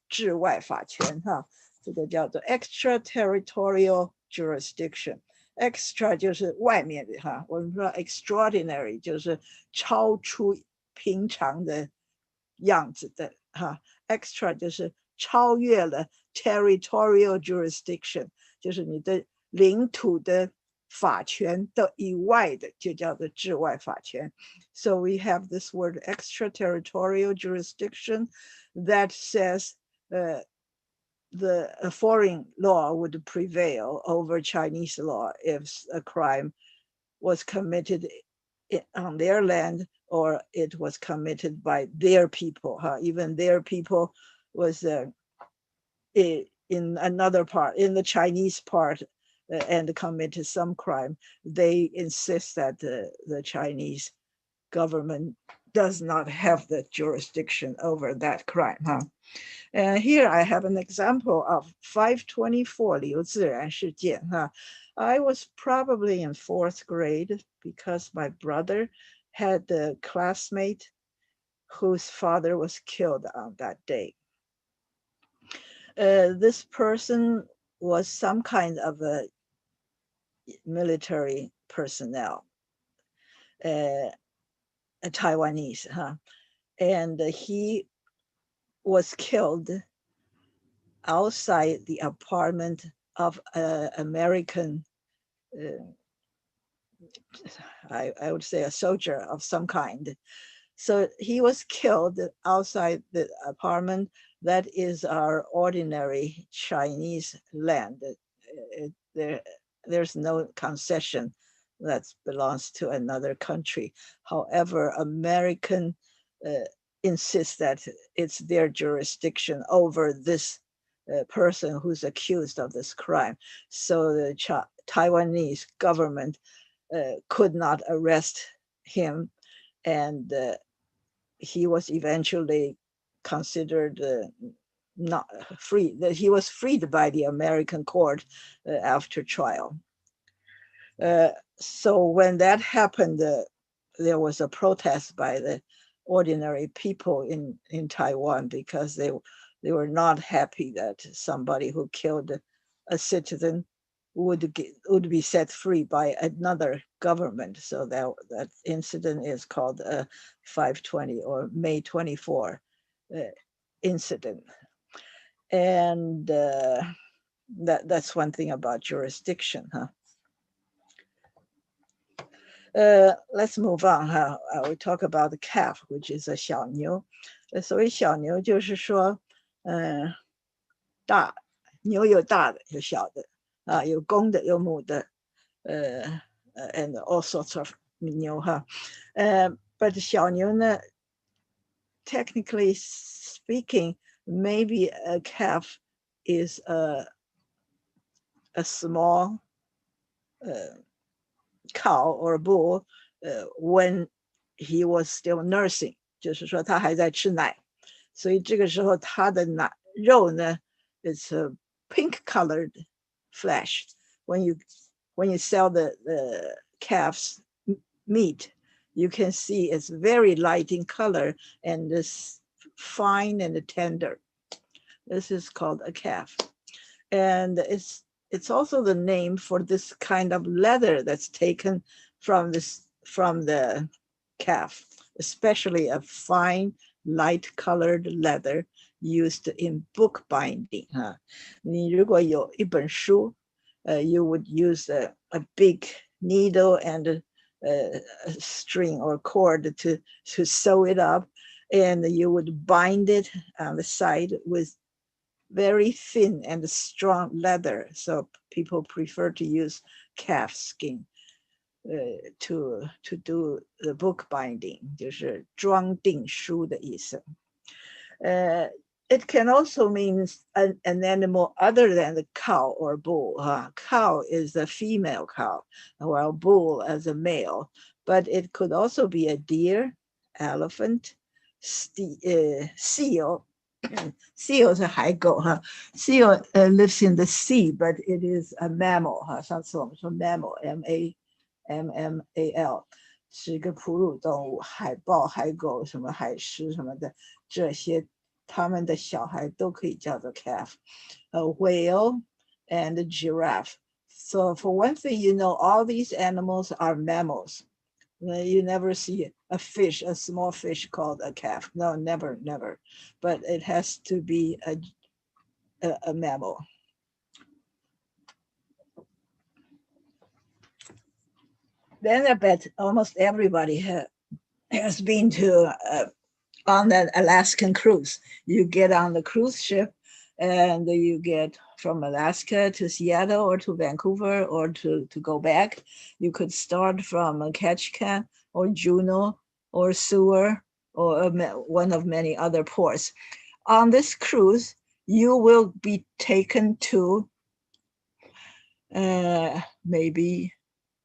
治外法权哈，这个叫做 extraterritorial jurisdiction。extra 就是外面的哈，我们说 extraordinary 就是超出平常的样子的哈 ，extra 就是超越了 territorial jurisdiction， 就是你的领土的法权的以外的，就叫做治外法权。So we have this word extraterritorial jurisdiction that says the foreign law would prevail over Chinese law if a crime was committed on their land or it was committed by their people. Even their people was in another part, in the Chinese part, and committed some crime. They insist that the Chinese government does not have the jurisdiction over that crime. And here I have an example of 524 流自然事件. I was probably in 4th grade because my brother had a classmate whose father was killed on that day. This person was some kind of a military personnel, a Taiwanese, and he was killed outside the apartment of an American, I would say a soldier of some kind. So he was killed outside the apartment. That is our ordinary Chinese land. There's no concession that belongs to another country. However, American insist that it's their jurisdiction over this person who's accused of this crime. So the Taiwanese government could not arrest him, and he was eventually considered not free. That he was freed by the American court after trial. So when that happened, there was a protest by the ordinary people in Taiwan, because they were not happy that somebody who killed a citizen would be set free by another government. So that incident is called 520 or May 24 incident. And that's one thing about jurisdiction. Let's move on. We talk about the calf, which is a 小牛。所谓小牛就是说，大牛有大的有小的有公的有母的，and all sorts of 牛哈。But 小牛呢 technically speaking, maybe a calf is a small cow or bull when he was still nursing, 就是说他还在吃奶，所以这个时候他的肉呢 is a pink colored flesh. When you sell the calf's meat, you can see it's very light in color and this fine and tender. This is called a calf. And it's also the name for this kind of leather that's taken from the calf, especially a fine light colored leather used in book binding. 你如果有一本书 you would use a big needle and a string or cord to sew it up, and you would bind it on the side with very thin and strong leather. So people prefer to use calf skin to do the book binding, 就是装订书的意思。It can also mean an animal other than the cow or bull. Cow is a female cow, while bull as a male. But it could also be a deer, elephant, seal, seal 是海狗哈 ，seal lives in the sea, but it is a mammal 哈。上次我们说 mammal M-A-M-M-A-L 是一个哺乳动物，海豹、海狗、什么海狮什么的，这些它们的小孩都可以叫做 calf. A whale and a giraffe. So for one thing, you know, all these animals are mammals. You never see a fish, a small fish called a calf. No, never, never. But it has to be a mammal. Then I bet almost everybody has been to on an Alaskan cruise. You get on the cruise ship and you get from Alaska to Seattle or to Vancouver or to go back. You could start from Ketchikan or Juneau or Seward or one of many other ports. On this cruise, you will be taken to maybe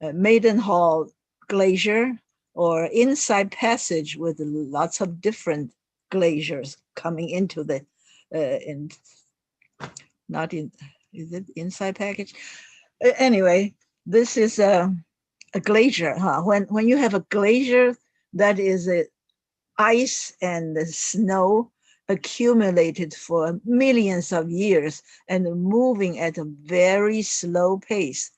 Maidenhaul Glacier or Inside Passage with lots of different glaciers coming into the is it Inside Package? Anyway, this is a glacier. Huh? When you have a glacier that is ice and the snow accumulated for millions of years and moving at a very slow pace.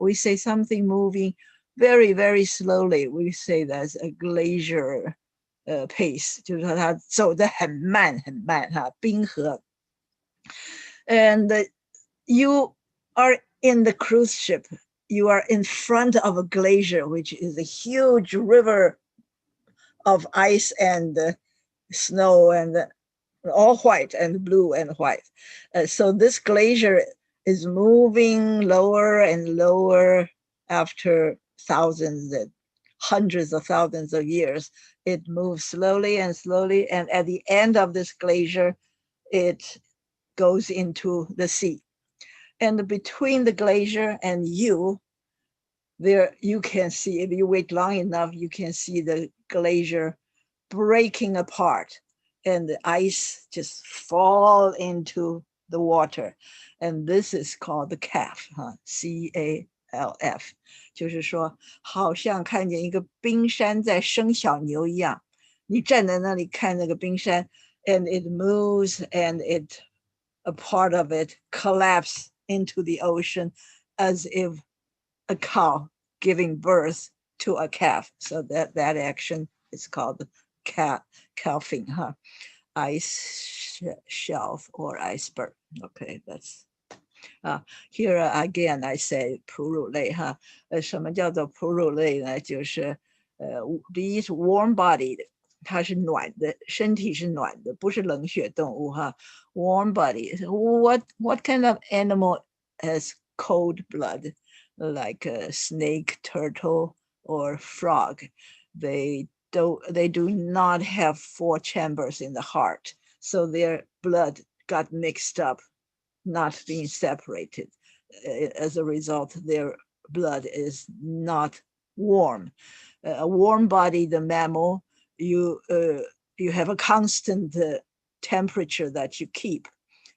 We say something moving very, very slowly. We say that's a glacier pace. 就是说它走得很慢很慢哈，冰河。And you are in the cruise ship. You are in front of a glacier, which is a huge river of ice and snow and all white and blue and white. So this glacier is moving lower and lower after thousands and hundreds of thousands of years. It moves slowly and slowly. And at the end of this glacier, it goes into the sea. And between the glacier and you, there you can see, if you wait long enough, you can see the glacier breaking apart and the ice just fall into the water. And this is called the calf, huh? C-A-L-F. 就是说好像看见一个冰山在生小牛一样，你站在那里看那个冰山 and it moves and a part of it collapses into the ocean as if a cow giving birth to a calf. So that action is called calving, huh? Ice shelf or iceberg. Okay, that's here again I say 哺乳类哈，什么叫做哺乳类呢？就是第一是 warm bodied， 它是暖的，身体是暖的，不是冷血动物哈。Warm body. What kind of animal has cold blood, like a snake, turtle, or frog? They do not have 4 chambers in the heart, so their blood got mixed up, not being separated. As a result, their blood is not warm. A warm-bodied mammal, you have a constant temperature that you keep.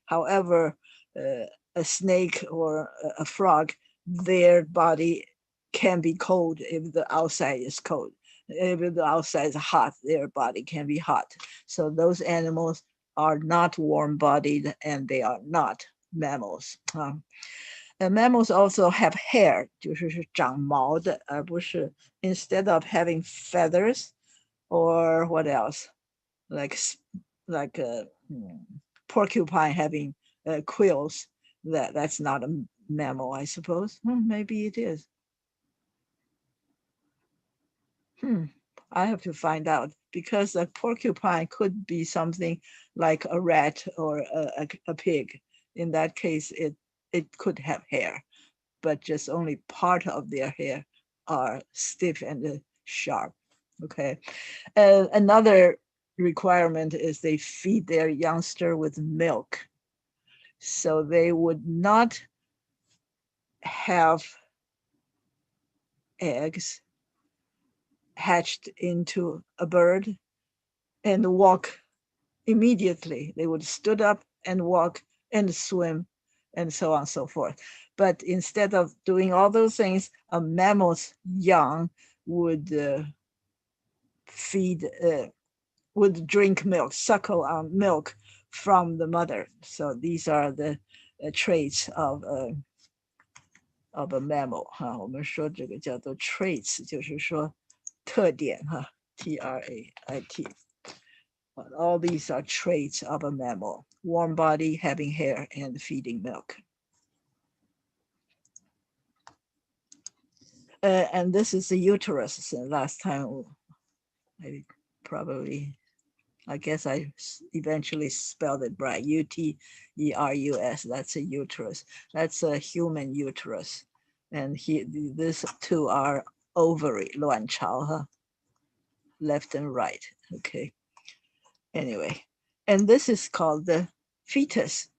However, a snake or a frog, their body can be cold if the outside is cold. If the outside is hot, their body can be hot. So those animals are not warm-bodied and they are not mammals. And mammals also have hair, 就是长毛的，而不是 instead of having feathers or what else, like a porcupine having quills. That's not a mammal, I suppose. Maybe it is. I have to find out, because a porcupine could be something like a rat or a pig. In that case, it could have hair, but just only part of their hair are stiff and sharp. Okay. Another requirement is they feed their youngster with milk. So they would not have eggs hatched into a bird and walk immediately. They would stood up and walk and swim and so on and so forth. But instead of doing all those things, a mammal's young would would drink milk, suckle on milk from the mother. So these are the traits of a mammal 哈。我们说这个叫做 traits， 就是说特点哈 ，trait。But all these are traits of a mammal: warm body, having hair, and feeding milk. And this is the uterus. So last time I guess I eventually spelled it right. uterus. That's a uterus. That's a human uterus. And these two are ovary, 卵巢, huh? Left and right. Okay. Anyway, and this is called the fetus.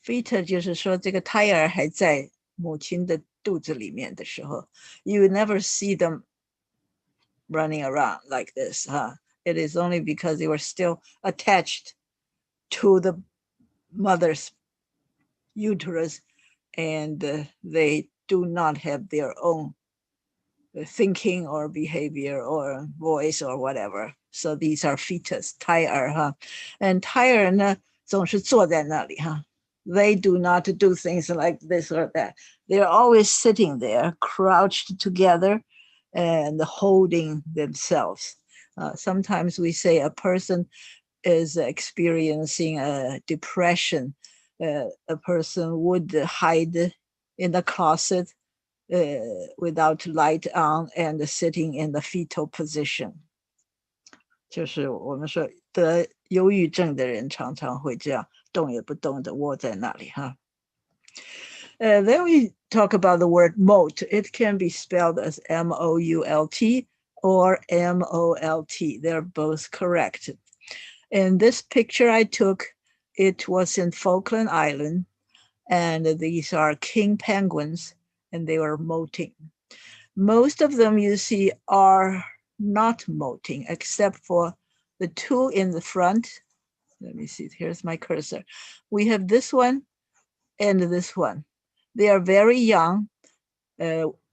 Fetus 就是说这个胎儿还在母亲的肚子里面的时候 you would never see them running around like this. It is only because they were still attached to the mother's uterus and they do not have their own thinking or behavior or voice or whatever. So these are fetus, 胎儿 and 胎儿呢总是坐在那里 They do not do things like this or that. They're always sitting there, crouched together and holding themselves. Sometimes we say a person is experiencing a depression. A person would hide in the closet without light on and sitting in the fetal position. 就是我们说得忧郁症的人常常会这样动也不动的窝在那里 Then we talk about the word molt. It can be spelled as M-O-U-L-T or M-O-L-T. They're both correct. In this picture I took, it was in Falkland Island, and these are king penguins, and they were molting. Most of them you see are not molting, except for the two in the front. Let me see, here's my cursor. We have this one and this one. They are very young,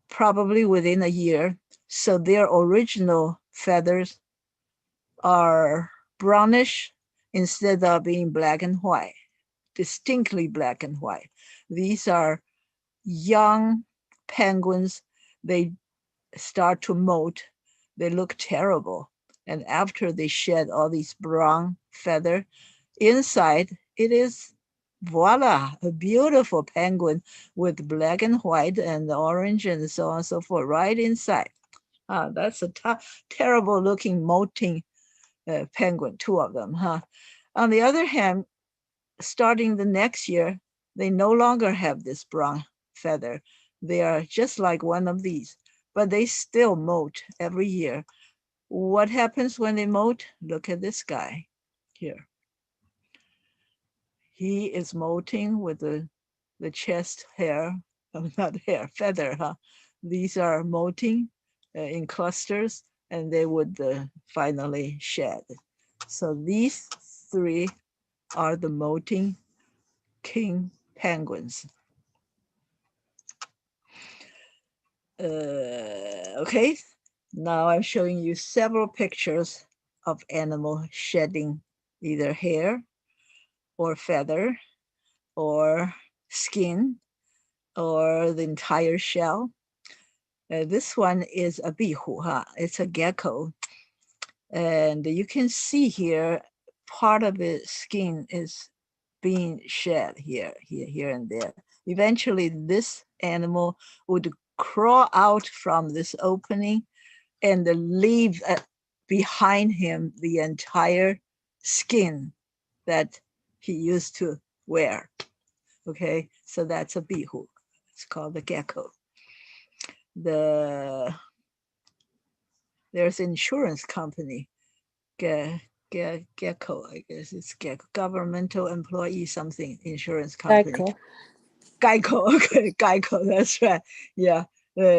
probably within a year. So their original feathers are brownish instead of being black and white, distinctly black and white. These are young penguins. They start to molt. They look terrible. And after they shed all these brown feather, inside it is, voila, a beautiful penguin with black and white and orange and so on and so forth right inside. That's a terrible looking molting penguin, two of them. On the other hand, starting the next year, they no longer have this brown feather. They are just like one of these, but they still molt every year. What happens when they molt? Look at this guy here. He is molting with the chest hair, not hair, feather. These are molting in clusters, and they would finally shed. So these three are the molting king penguins. Okay, now I'm showing you several pictures of animal shedding either hair or feather or skin or the entire shell. This one is a bihu, it's a gecko. And you can see here, part of the skin is being shed here and there. Eventually, this animal would crawl out from this opening and leave behind him the entire skin that he used to wear. Okay, so that's a bihu. It's called the gecko. There's an insurance company, Gecko, I guess it's Gecko, governmental employee something insurance company. Geico, okay, Geico, that's right. Yeah,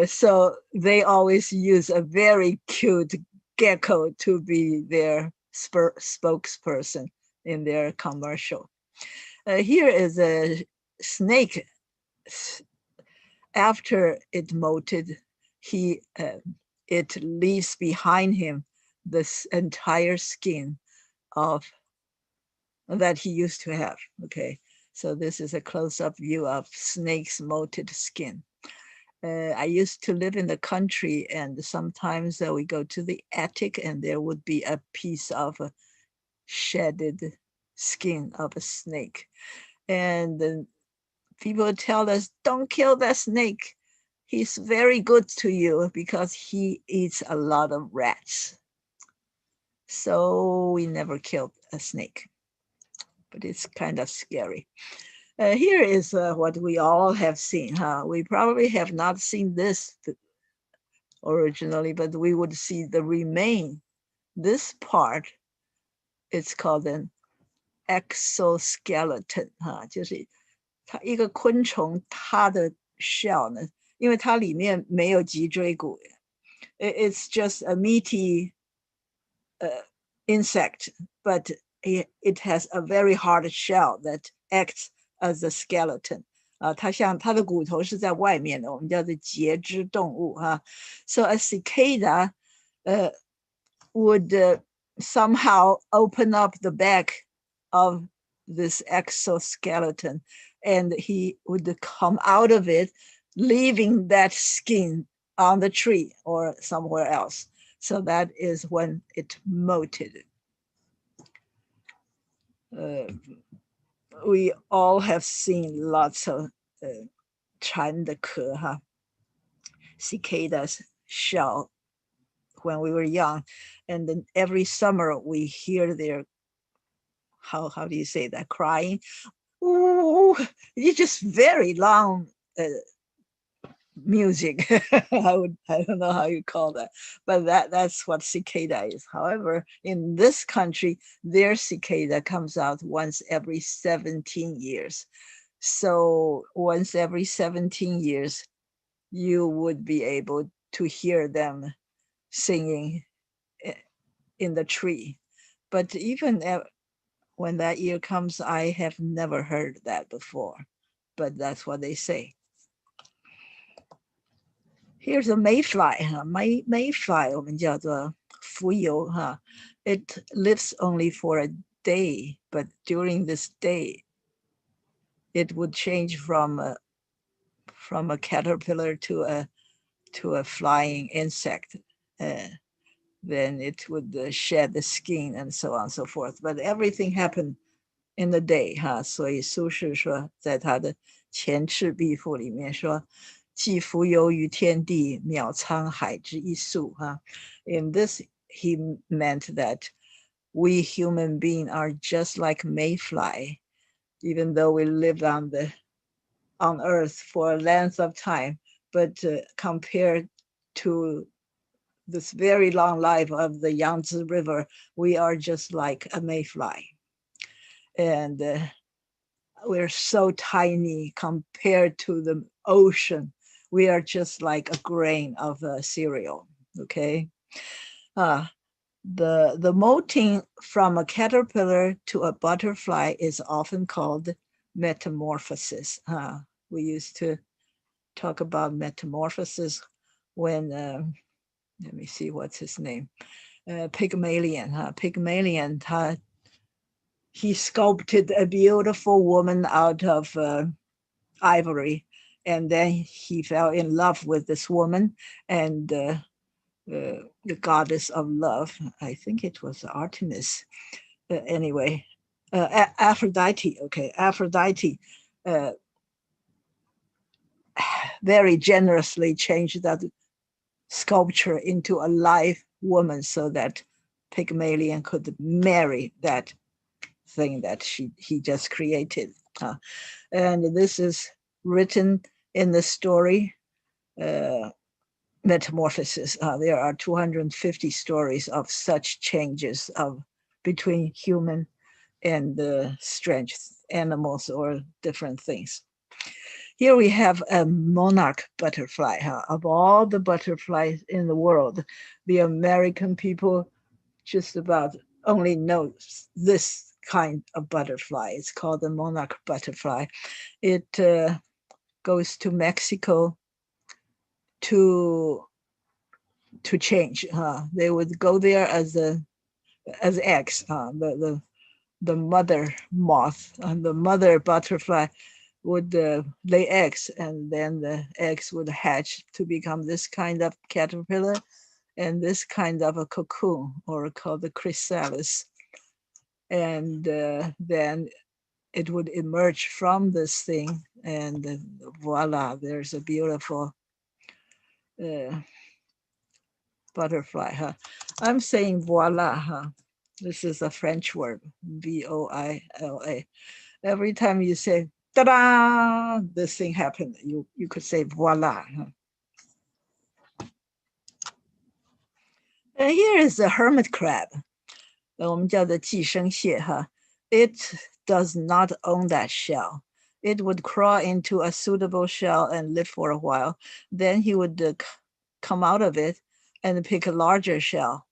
so they always use a very cute gecko to be their spokesperson in their commercial. Here is a snake. After it molted, it leaves behind him this entire skin of that he used to have. Okay, so this is a close-up view of snake's molted skin. I used to live in the country, and sometimes we go to the attic and there would be a piece of a shedded skin of a snake. And then people would tell us, don't kill that snake. He's very good to you because he eats a lot of rats. So we never killed a snake, but it's kind of scary. Here is what we all have seen. We probably have not seen this originally, but we would see the remain. This part, it's called an exoskeleton. 就是它一个昆虫，它的 shell 呢，因为它里面没有脊椎骨 ，it's just a meaty insect, but it has a very hard shell that acts as a skeleton. 它像它的骨头是在外面的，我们叫做节肢动物哈。So a cicada would somehow open up the back of this exoskeleton, and he would come out of it, leaving that skin on the tree or somewhere else. So that is when it molted. We all have seen lots of 蝉的壳哈 cicadas shell when we were young, and then every summer we hear their how do you say that, crying? Ooh, it's just very long music. I don't know how you call that, but that's what cicada is. However, in this country, their cicada comes out once every 17 years. So once every 17 years, you would be able to hear them singing in the tree. But even when that year comes, I have never heard that before, but that's what they say. Here's a mayfly. Mayfly 我们叫做浮游 It lives only for a day, but during this day, it would change from a caterpillar to a flying insect. Then it would shed the skin and so on and so forth. But everything happened in the day 所以苏轼说在他的前赤壁赋里面说既浮游于天地渺沧海之一粟 In this he meant that we human beings are just like mayfly, even though we lived on earth for a length of time, but compared to this very long life of the Yangtze River, we are just like a mayfly. And we're so tiny compared to the ocean. We are just like a grain of cereal, okay? The molting from a caterpillar to a butterfly is often called metamorphosis. We used to talk about metamorphosis when, let me see, what's his name? Pygmalion. Pygmalion, he sculpted a beautiful woman out of ivory, and then he fell in love with this woman, and the goddess of love, I think it was Artemis, anyway, Aphrodite, okay, Aphrodite very generously changed that sculpture into a live woman so that Pygmalion could marry that thing that he just created. And this is written in the story Metamorphosis. There are 250 stories of such changes between human and strange animals or different things. Here we have a monarch butterfly. Of all the butterflies in the world, the American people just about only knows this kind of butterfly. It's called the monarch butterfly. It goes to Mexico to change. They would go there as eggs. The mother moth and the mother butterfly would lay eggs, and then the eggs would hatch to become this kind of caterpillar and this kind of a cocoon, or called the chrysalis. And then it would emerge from this thing, and voila, there's a beautiful butterfly. I'm saying voila. This is a French word, voila. Every time you say ta-da, this thing happened, you could say voila. And here is the hermit crab. 我们叫做寄生蟹哈. It does not own that shell. It would crawl into a suitable shell and live for a while. Then he would come out of it and pick a larger shell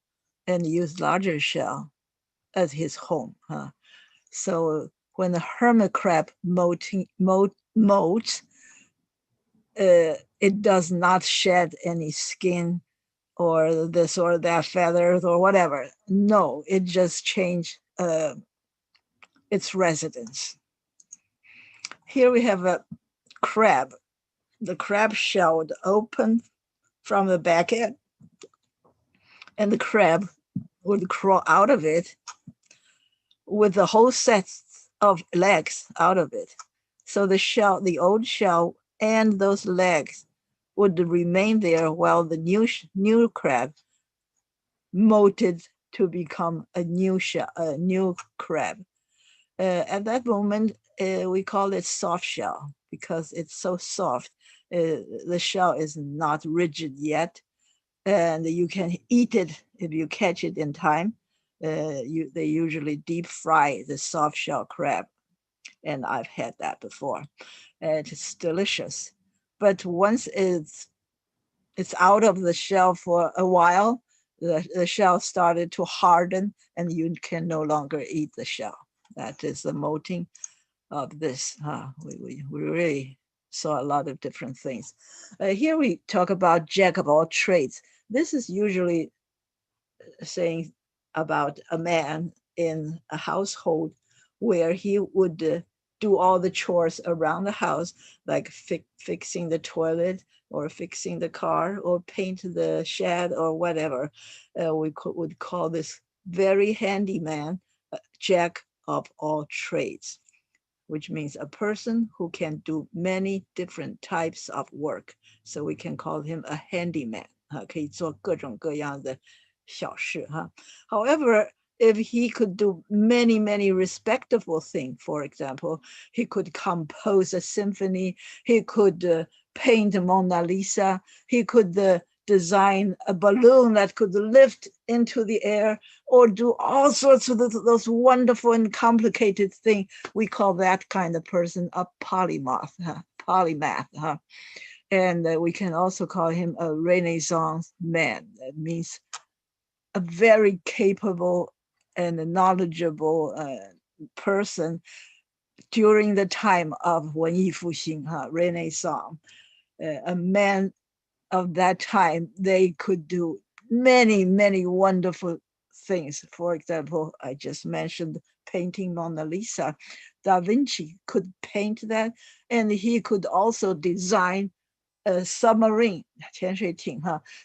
and use larger shell as his home. So when the hermit crab molts, it does not shed any skin or this or that feathers or whatever. No, it just changed its residence. Here we have a crab. The crab shell would open from the back end, and the crab would crawl out of it with the whole set of legs out of it. So the shell, the old shell and those legs would remain there while the new crab molted to become a new shell, a new crab. At that moment, we call it soft shell because it's so soft. The shell is not rigid yet, and you can eat it if you catch it in time. They usually deep fry the soft shell crab, and I've had that before. It's delicious. But once it's out of the shell for a while, the shell started to harden, and you can no longer eat the shell. That is the molting of this. We really saw a lot of different things. Here we talk about jack of all trades. This is usually saying about a man in a household where he would do all the chores around the house, like fixing the toilet or fixing the car or paint the shed or whatever. We would call this very handy man jack of all trades, which means a person who can do many different types of work. So we can call him a handyman. 可以做各种各样的小事. However, if he could do many respectable things, for example, he could compose a symphony, he could paint Mona Lisa, he could design a balloon that could lift into the air, or do all sorts of those wonderful and complicated things. We call that kind of person a polymath. And we can also call him a Renaissance man. That means a very capable and knowledgeable person during the time of 文艺复兴, Renaissance. A man of that time, they could do many wonderful things. For example, I just mentioned painting Mona Lisa. Da Vinci could paint that, and he could also design a submarine, 潜水艇,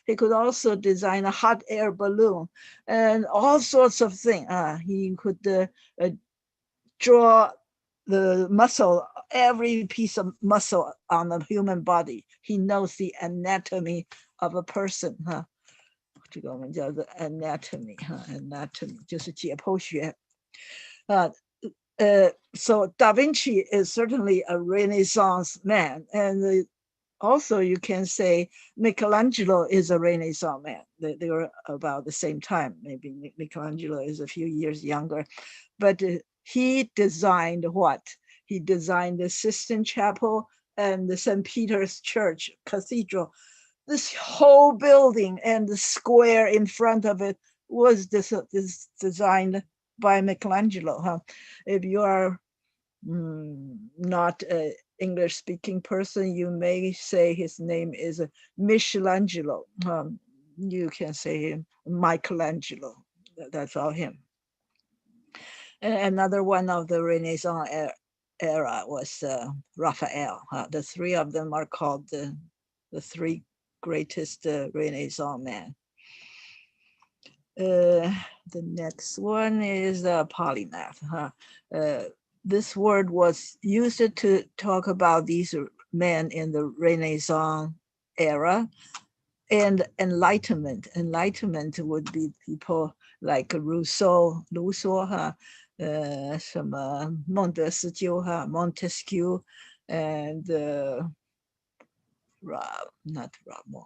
He could also design a hot air balloon and all sorts of things. He could draw the muscle, every piece of muscle on the human body. He knows the anatomy of a person. 这个我们叫做 anatomy, anatomy 就是解剖学. So Da Vinci is certainly a Renaissance man, and also you can say Michelangelo is a Renaissance man. They were about the same time. Maybe Michelangelo is a few years younger, but he designed what? He designed the Sistine Chapel and the St. Peter's Church Cathedral. This whole building and the square in front of it was this designed by Michelangelo. Huh? If you are not an English-speaking person, you may say his name is Michelangelo. You can say him Michelangelo. That's all him. And another one of the Renaissance era was Raphael. The three of them are called the three greatest Renaissance men. The next one is polymath. This word was used to talk about these men in the Renaissance era. And enlightenment. Enlightenment would be people like Rousseau, 什么孟德斯鸠 Montesquieu, and not Ramon.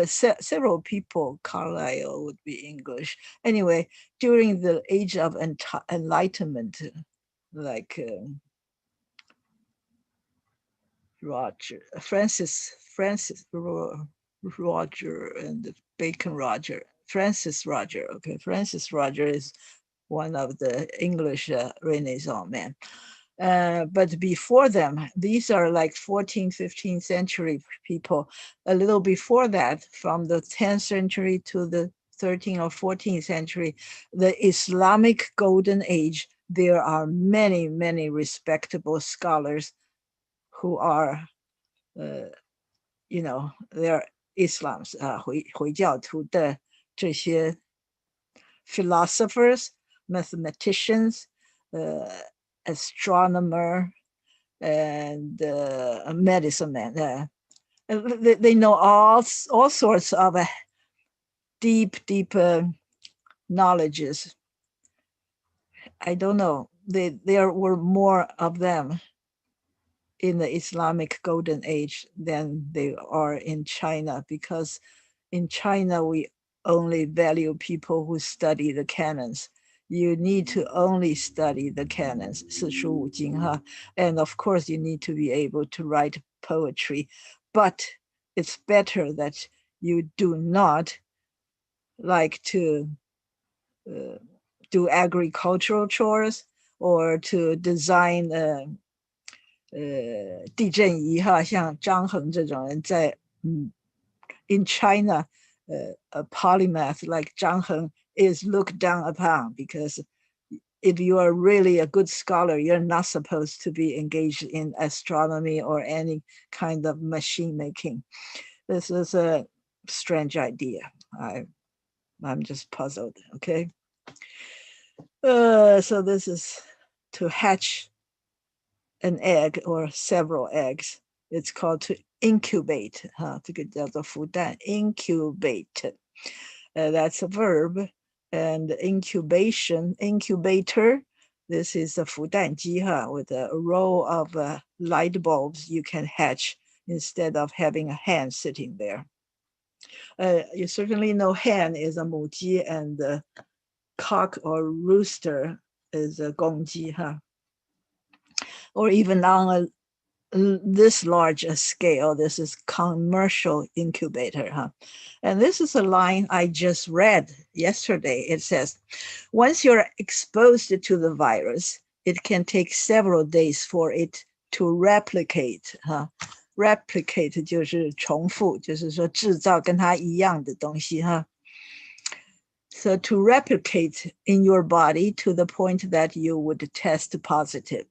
Several people, Carlyle would be English. Anyway, during the age of enlightenment, like Francis Roger and Bacon Roger. Francis Roger, okay. Francis Roger is one of the English Renaissance men. But before them, these are like 14th, 15th century people. A little before that, from the 10th century to the 13th or 14th century, the Islamic Golden Age, there are many, many respectable scholars who are, they're Islams, 回教徒的这些 philosophers, mathematicians, astronomer, and medicine man. They know all sorts of deep knowledges. I don't know. There were more of them in the Islamic Golden Age than they are in China, because in China we only value people who study the canons. You need to only study the canons, 四书五经, and of course you need to be able to write poetry, but it's better that you do not like to do agricultural chores or to design 地震仪像张衡这种人在in China, a polymath like Zhang Heng is looked down upon, because if you are really a good scholar, you're not supposed to be engaged in astronomy or any kind of machine making. This is a strange idea. I'm just puzzled, okay? So this is to hatch an egg or several eggs. It's called to incubate. 这个叫做孵蛋 incubate. That's a verb. And incubation, incubator, this is a 孵蛋机 with a row of light bulbs you can hatch instead of having a hen sitting there. You certainly know hen is a 母鸡 and the cock or rooster is a 公鸡 or even on this large a scale, this is commercial incubator. And this is a line I just read yesterday. It says, once you're exposed to the virus, it can take several days for it to replicate. Replicate 就是重复，就是说制造跟它一样的东西 So to replicate in your body to the point that you would test positive.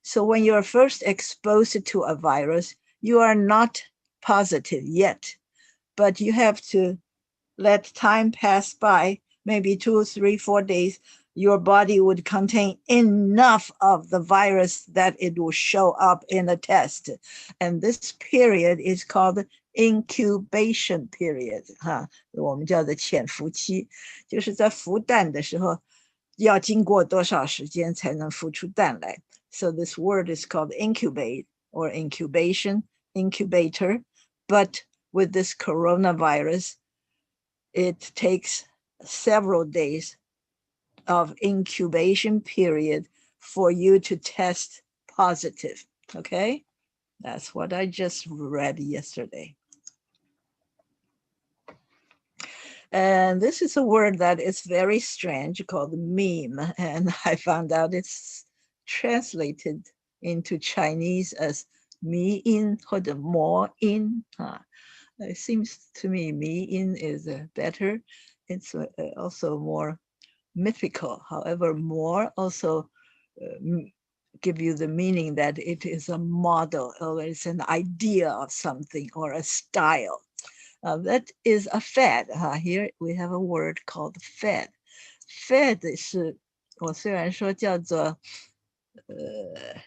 So when you're first exposed to a virus, you are not positive yet, but you have to let time pass by, maybe 2, 3, 4 days. Your body would contain enough of the virus that it will show up in a test. And this period is called incubation period. 我们叫做潜伏期，就是在孵蛋的时候要经过多少时间才能孵出蛋来。So this word is called incubate or incubation, incubator. But with this coronavirus, it takes several days of incubation period for you to test positive. Okay, that's what I just read yesterday. And this is a word that is very strange called meme. And I found out it's translated into Chinese as mi in or the more in. It seems to me mi in is better. It's also more mythical. However, more also give you the meaning that it is a model or it's an idea of something or a style. That is a fad. Here we have a word called fad. Fad 是我虽然说叫做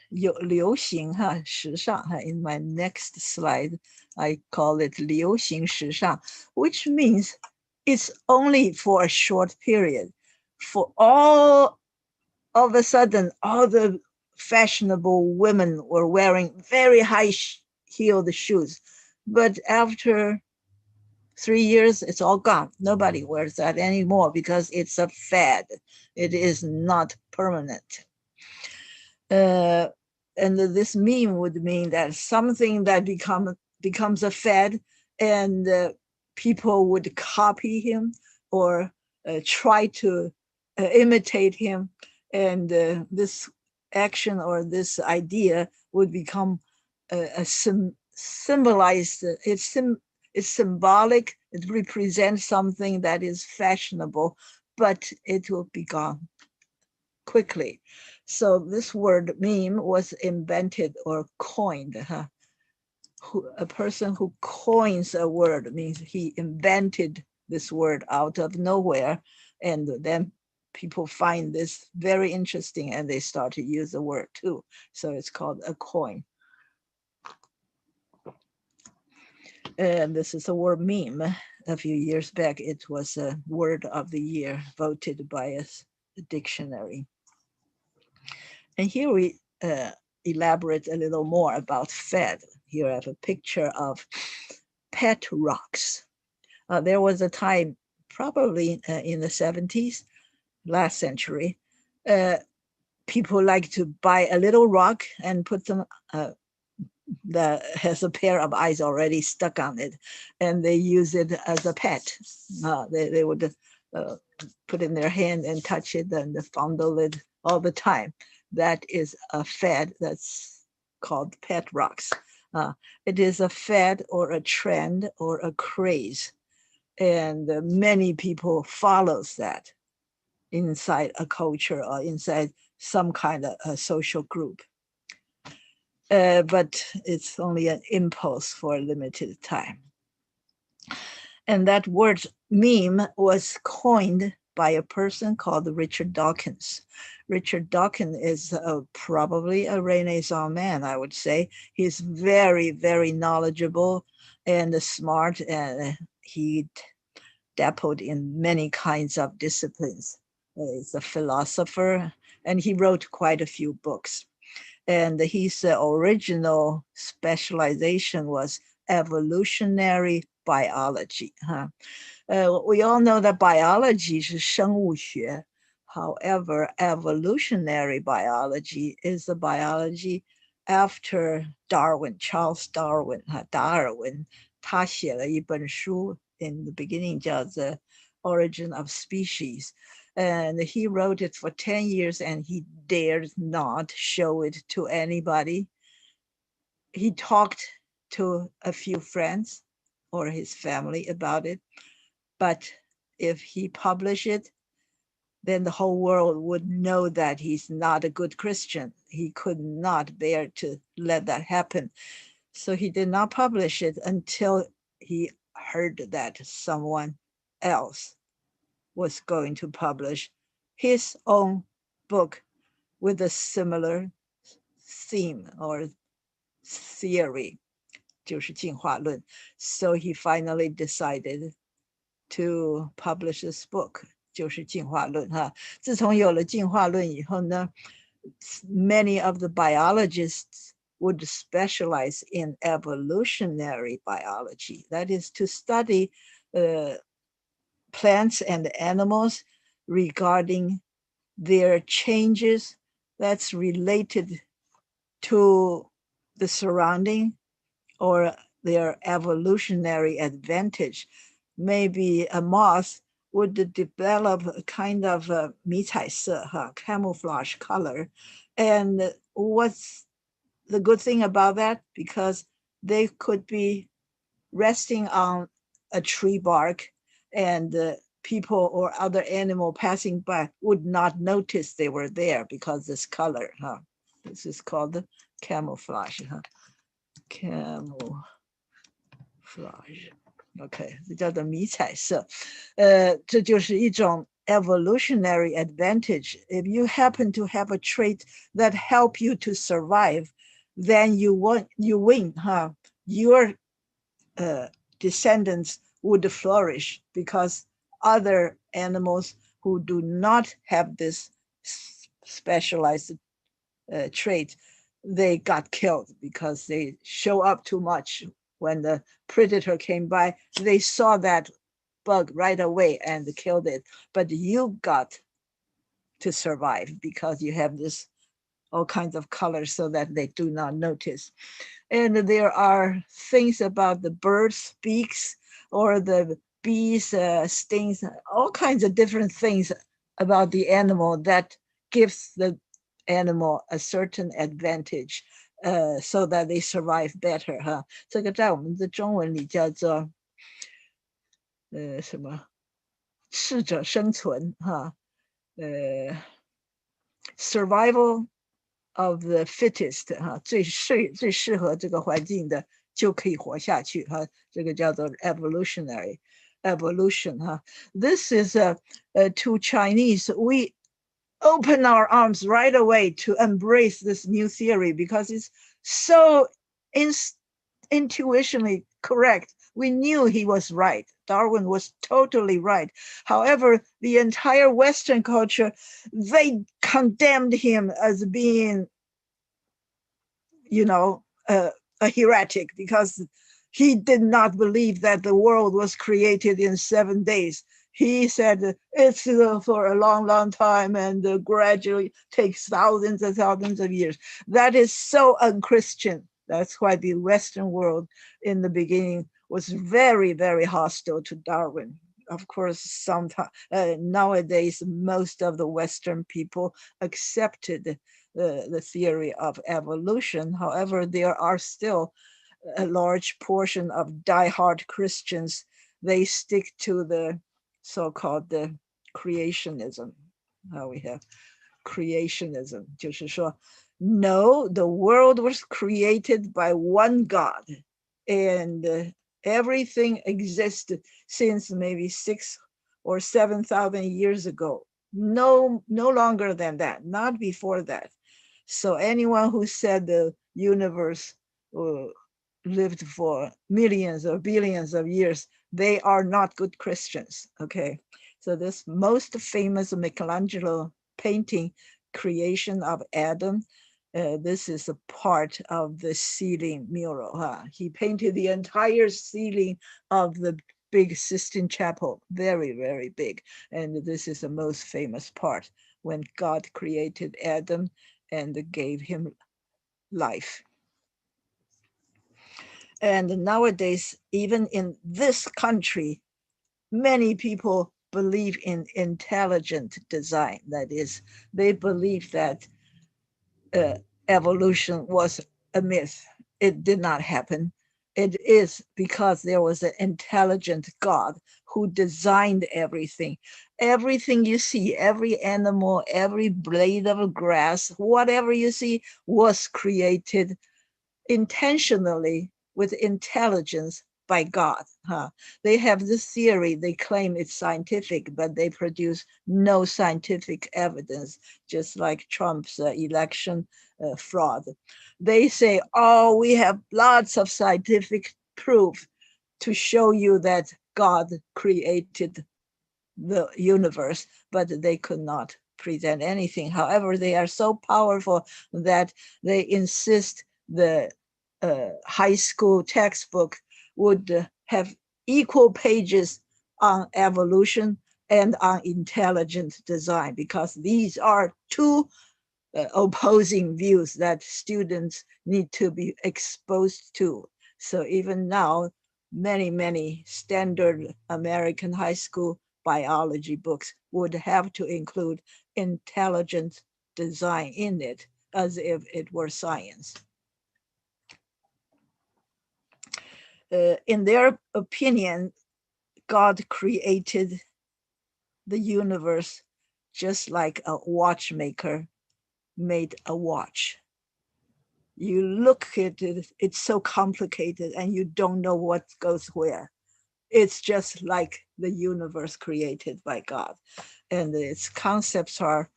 流行时尚In my next slide, I call it 流行时尚, which means it's only for a short period. For all of a sudden, all the fashionable women were wearing very high-heeled shoes, but after 3 years, it's all gone. Nobody wears that anymore because it's a fad. It is not permanent. And this meme would mean that something that becomes a fad and people would copy him or try to imitate him. And this action or this idea would become symbolized. It's symbolic. It represents something that is fashionable, but it will be gone quickly. So this word meme was invented or coined. A person who coins a word means he invented this word out of nowhere, and then people find this very interesting and they start to use the word too. So it's called a coin. And this is the word meme. A few years back, it was a word of the year voted by a dictionary. And here we elaborate a little more about fad. Here I have a picture of pet rocks. There was a time, probably in the 70s, last century, people like to buy a little rock and put them that has a pair of eyes already stuck on it, and they use it as a pet. They would put in their hand and touch it and fondle it all the time. That is a fad that's called pet rocks. It is a fad or a trend or a craze, and many people follows that inside a culture or inside some kind of a social group. But it's only an impulse for a limited time. And that word meme was coined by a person called Richard Dawkins. Richard Dawkins is probably a Renaissance man, I would say. He's very, very knowledgeable and smart, and he dabbled in many kinds of disciplines. He's a philosopher, and he wrote quite a few books. And his original specialization was evolutionary biology. We all know that biology is 生物学. However, evolutionary biology is the biology after Darwin, Charles Darwin, 达尔文，他写了一本书 in the beginning 叫 The Origin of Species. And he wrote it for 10 years and he dared not show it to anybody. He talked to a few friends or his family about it. But if he published it, then the whole world would know that he's not a good Christian. He could not bear to let that happen. So he did not publish it until he heard that someone else was going to publish his own book with a similar theme or theory, 就是进化论. So he finally decided to publish this book, 就是进化论. 自从有了进化论以后呢, many of the biologists would specialize in evolutionary biology. That is to study plants and animals regarding their changes that's related to the surrounding or their evolutionary advantage. maybe a moth would develop a kind of 迷彩色, camouflage color. And what's the good thing about that? Because they could be resting on a tree bark, and people or other animal passing by would not notice they were there because this color. This is called the camouflage. Camouflage. OK， 这叫做迷彩色。这就是一种 evolutionary advantage. If you happen to have a trait that help you to survive, then you win. Your descendants would flourish, because other animals who do not have this specialized trait, they got killed because they show up too much. When the predator came by, they saw that bug right away and killed it. But you got to survive because you have this all kinds of colors so that they do not notice. And there are things about the bird's beaks or the bees' stings, all kinds of different things about the animal that gives the animal a certain advantage, so that they survive better. 这个在我们的中文里叫做什么？适者生存survival of the fittest 最适合这个环境的就可以活下去这个叫做 evolution This is to Chinese. We open our arms right away to embrace this new theory because it's so intuitionally correct. We knew he was right. Darwin was totally right. However, the entire Western culture, they condemned him as being, a heretic because he did not believe that the world was created in 7 days. He said it's for a long, long time and gradually takes thousands and thousands of years. That is so unchristian. That's why the Western world in the beginning was very, very hostile to Darwin. Of course, sometimes nowadays, most of the Western people accepted the theory of evolution. However, there are still a large portion of diehard Christians. They stick to the so-called the creationism. We have creationism. 就是说, no, the world was created by one God, and everything existed since maybe 6,000 or 7,000 years ago. No longer than that, not before that. So anyone who said the universe lived for millions or billions of years, they are not good Christians. Okay, so this most famous Michelangelo painting, Creation of Adam, this is a part of the ceiling mural. He painted the entire ceiling of the big Sistine Chapel, very, very big. And this is the most famous part, when God created Adam and gave him life. And nowadays, even in this country, many people believe in intelligent design. That is, they believe that evolution was a myth. It did not happen. It is because there was an intelligent God who designed everything. Everything you see, every animal, every blade of grass, whatever you see was created intentionally with intelligence by God. They have this theory, they claim it's scientific, but they produce no scientific evidence, just like Trump's election fraud. They say, oh, we have lots of scientific proof to show you that God created the universe, but they could not present anything. However, they are so powerful that they insist the high school textbook would have equal pages on evolution and on intelligent design, because these are two opposing views that students need to be exposed to. So even now, many standard American high school biology books would have to include intelligent design in it, as if it were science. In their opinion, God created the universe just like a watchmaker made a watch. You look at it, it's so complicated and you don't know what goes where. It's just like the universe created by God. And its concepts are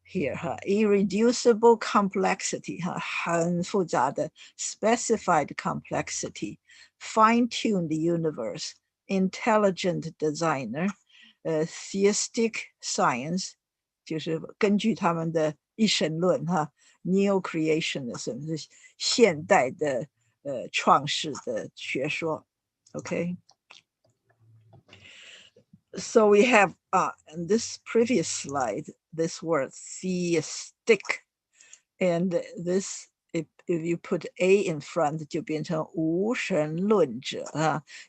here, irreducible complexity, 很复杂的 specified complexity, fine-tuned universe, intelligent designer, theistic science, 就是根据他们的一神论neo-creationism 是现代的创世的学说 okay. So we have in this previous slide, this word theistic, and this, if you put A in front, 就变成无神论者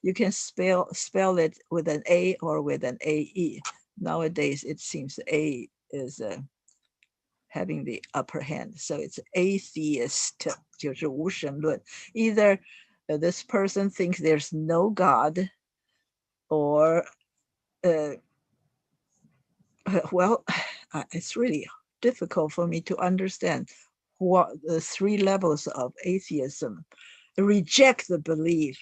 You can spell it with an A or with an AE. Nowadays, it seems A is having the upper hand. So it's atheist, 就是无神论. Either this person thinks there's no God, or well, it's really difficult for me to understand what the three levels of atheism. Reject the belief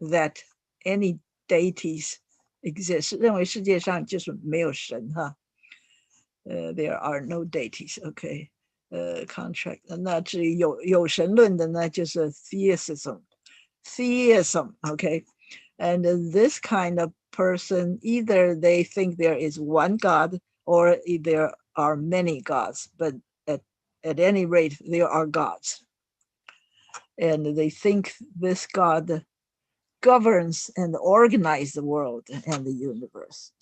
that any deities exist. 认为世界上就是没有神 there are no deities, okay. Contract. 那至于有神论的呢，就是 theism, okay. And this kind of person, either they think there is one God or there are many gods, but at any rate, there are gods. And they think this God governs and organizes the world and the universe.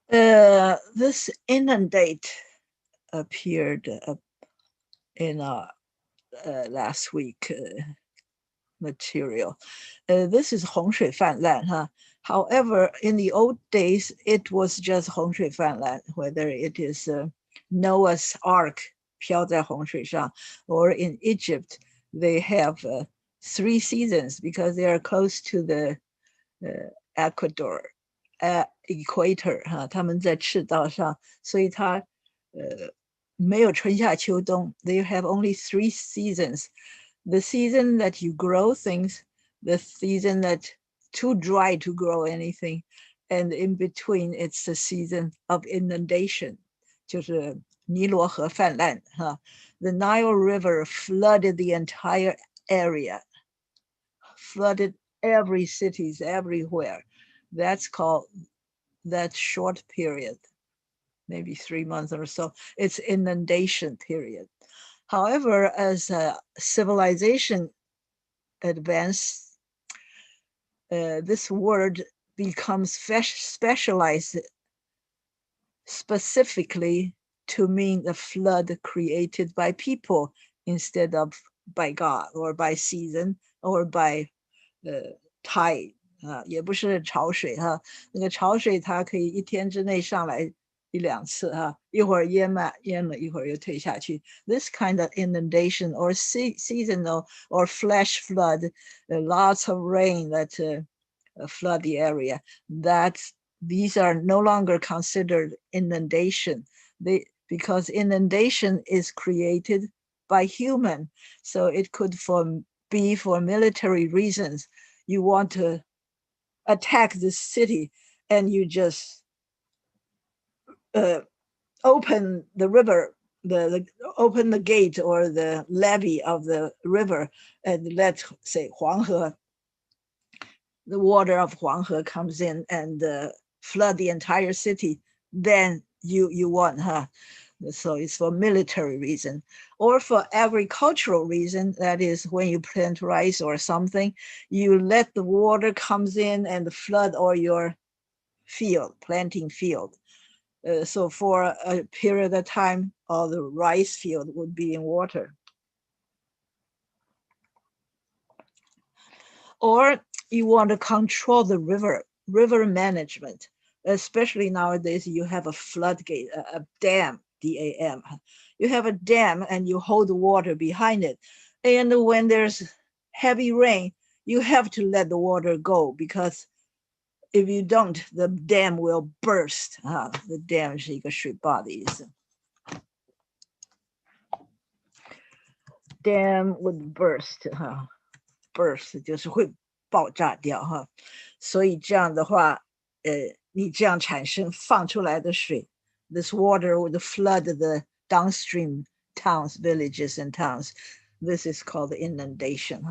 This inundate appeared in last week material. This is 洪水泛滥 However, in the old days, it was just 洪水泛滥, whether it is Noah's Ark 飘在洪水上, or in Egypt, they have 3 seasons because they are close to the equator 他们在赤道上, 所以它没有春夏秋冬. They have only 3 seasons. The season that you grow things, the season that too dry to grow anything, and in between it's the season of inundation, 就是尼罗河泛滥 The Nile River flooded the entire area, flooded every cities everywhere. That's called that short period, maybe 3 months or so. It's inundation period. However, as civilization advanced, this word becomes specialized specifically to mean the flood created by people instead of by God or by season or by tide. 也不是潮水那个潮水它可以一天之内上来1-2次一会儿淹了一会儿又退下去 This kind of inundation or seasonal or flash flood, lots of rain that flood the area, these are no longer considered inundation because inundation is created by human, so it could be for military reasons. You want to attack this city and you just open the river, open the gate or the levee of the river and let, say, 黄河, the water of 黄河 comes in and flood the entire city, then you want So it's for military reason or for agricultural reason. That is when you plant rice or something, you let the water comes in and flood all your field, planting field. So for a period of time, all the rice field would be in water. or you want to control the river management, especially nowadays. You have a floodgate, a dam, D-A-M. You have a dam and you hold the water behind it, and when there's heavy rain, you have to let the water go, because if you don't, the dam will burst. The dam 是一个水坝的意思。Dam would burst. Burst 就是会爆炸掉哈。所以这样的话，你这样产生放出来的水 ，this water would flood the downstream towns, villages and towns. This is called inundation.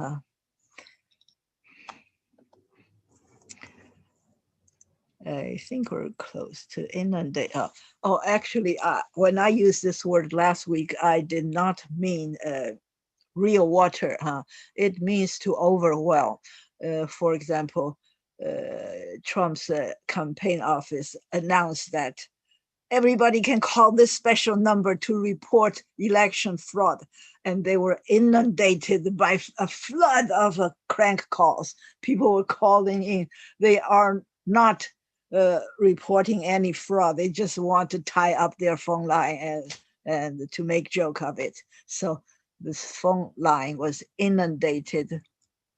I think we're close to inundate. Oh, actually, when I used this word last week, I did not mean real water. It means to overwhelm. For example, Trump's campaign office announced that everybody can call this special number to report election fraud. And they were inundated by a flood of crank calls. People were calling in. They are not reporting any fraud. They just want to tie up their phone line and to make joke of it. So this phone line was inundated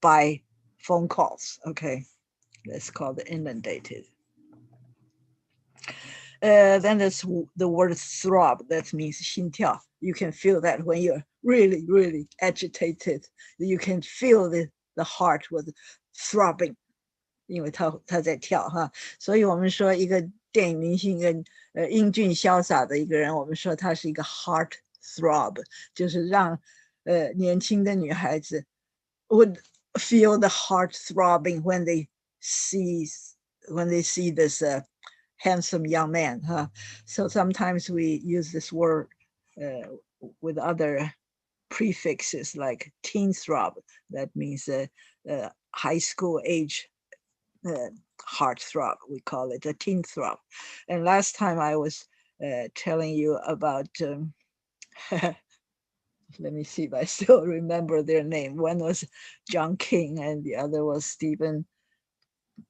by phone calls. Okay, that's called inundated. Then there's the word throb. That means 心跳. You can feel that when you're really, really agitated. You can feel the heart was throbbing. 因为他在跳哈，所以我们说一个电影明星，一个英俊潇洒的一个人，我们说他是一个 heart throb， 就是让年轻的女孩子 would feel the heart throbbing when they see this handsome young man. So sometimes we use this word with other prefixes like teen throb. That means high school age heart throb. We call it a teen throb. And last time I was telling you about let me see if I still remember their name. One was John King and the other was Stephen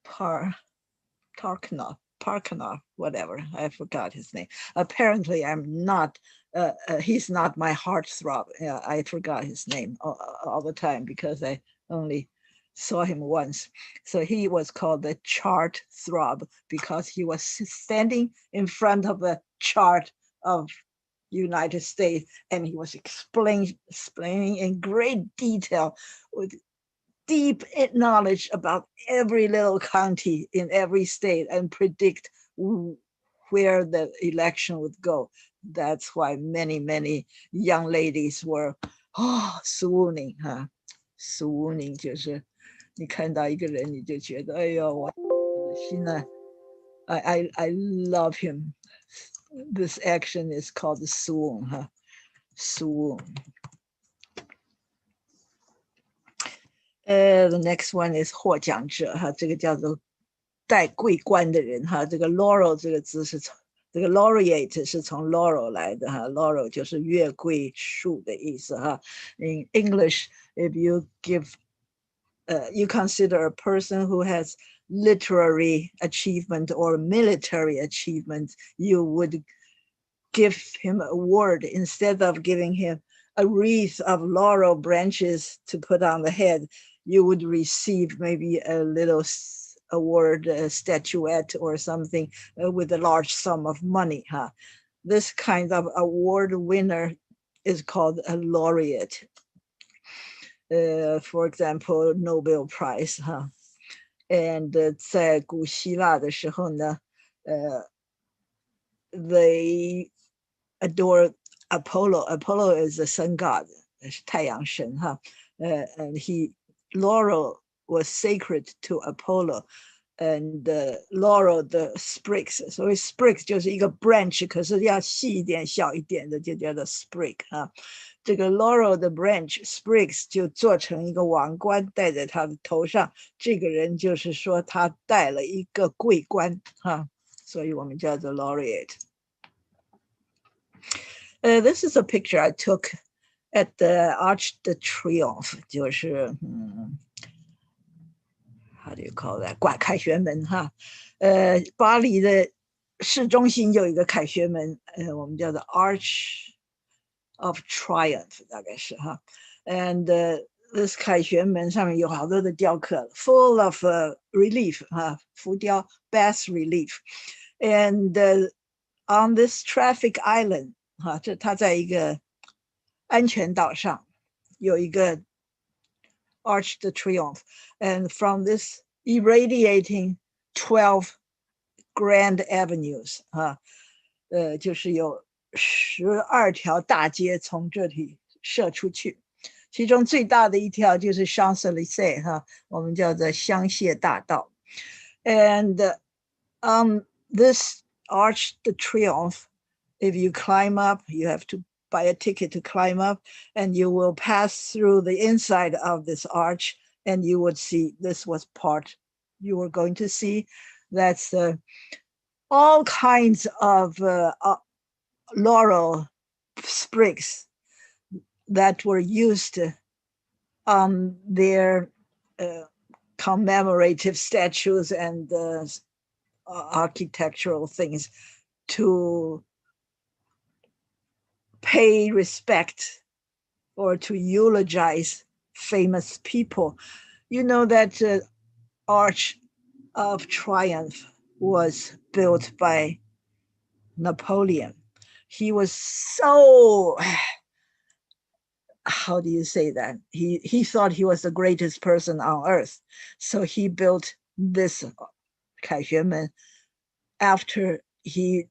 Parknoff, whatever. I forgot his name. Apparently I'm not, he's not my heartthrob. I forgot his name all the time because I only saw him once. So he was called the chart throb because he was standing in front of a chart of United States, and he was explaining in great detail with deep knowledge about every little county in every state and predict where the election would go. That's why many young ladies were swooning. Swooning 就是你看到一个人你就觉得哎呦我的心啊 I love him. This action is called swoon. Swoon. The next one is 获奖者这个叫做戴桂冠的人这个 laurel 这个字是从这个 laureate 是从 laurel 来的laurel 就是月桂树的意思In English, if you give you consider a person who has literary achievement or military achievement, you would give him a award instead of giving him a wreath of laurel branches to put on the head. You would receive maybe a little award, a statuette or something with a large sum of money. This kind of award winner is called a laureate. For example, Nobel Prize. And 在古希腊的时候呢they adore Apollo. Apollo is the sun god, 太阳神and laurel was sacred to Apollo. And laurel the sprigs, 所以 sprigs 就是一个 branch 可是要细一点小一点的就叫做 sprig 这个 laurel 的 branch sprigs 就做成一个王冠戴在他的头上，这个人就是说他戴了一个桂冠所以我们叫做 laureate. This is a picture I took at the Arch de Triomphe, 就是 how do you call that 凯旋门哈，巴黎的市中心有一个凯旋门，我们叫做 Arch of Triumph 大概是哈 ，and this 凯旋门上面有好多的雕刻 ，full of relief 哈，浮雕 bas relief， and on this traffic island 哈，这它在一个安全岛上有一个 Arch de Triomphe, and from this irradiating 12 grand avenues 哈，就是有12条大街从这里射出去，其中最大的一条就是 Champs-Élysées 哈，我们叫做香榭大道。And this Arch de Triomphe, if you climb up, you have to buy a ticket to climb up, and you will pass through the inside of this arch, and you would see this was part you were going to see. That's all kinds of laurel sprigs that were used on their commemorative statues and architectural things to pay respect or to eulogize famous people. You know that Arch of Triumph was built by Napoleon. He was so, how do you say that? He thought he was the greatest person on earth. So he built this 凯旋门 after he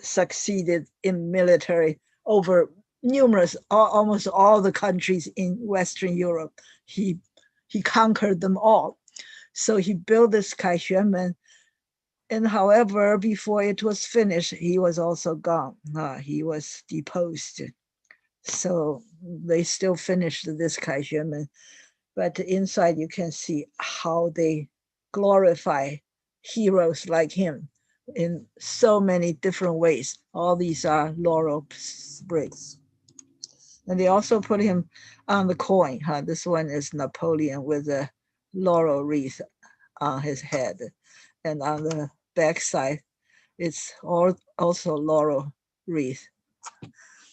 succeeded in military over numerous, almost all the countries in Western Europe. He conquered them all. So he built this 凯旋门, and however, before it was finished, he was also gone. He was deposed. So they still finished this 凯旋门, but inside you can see how they glorify heroes like him in so many different ways. All these are laurel sprigs. And they also put him on the coin. This one is Napoleon with a laurel wreath on his head. And on the back side, it's also laurel wreath.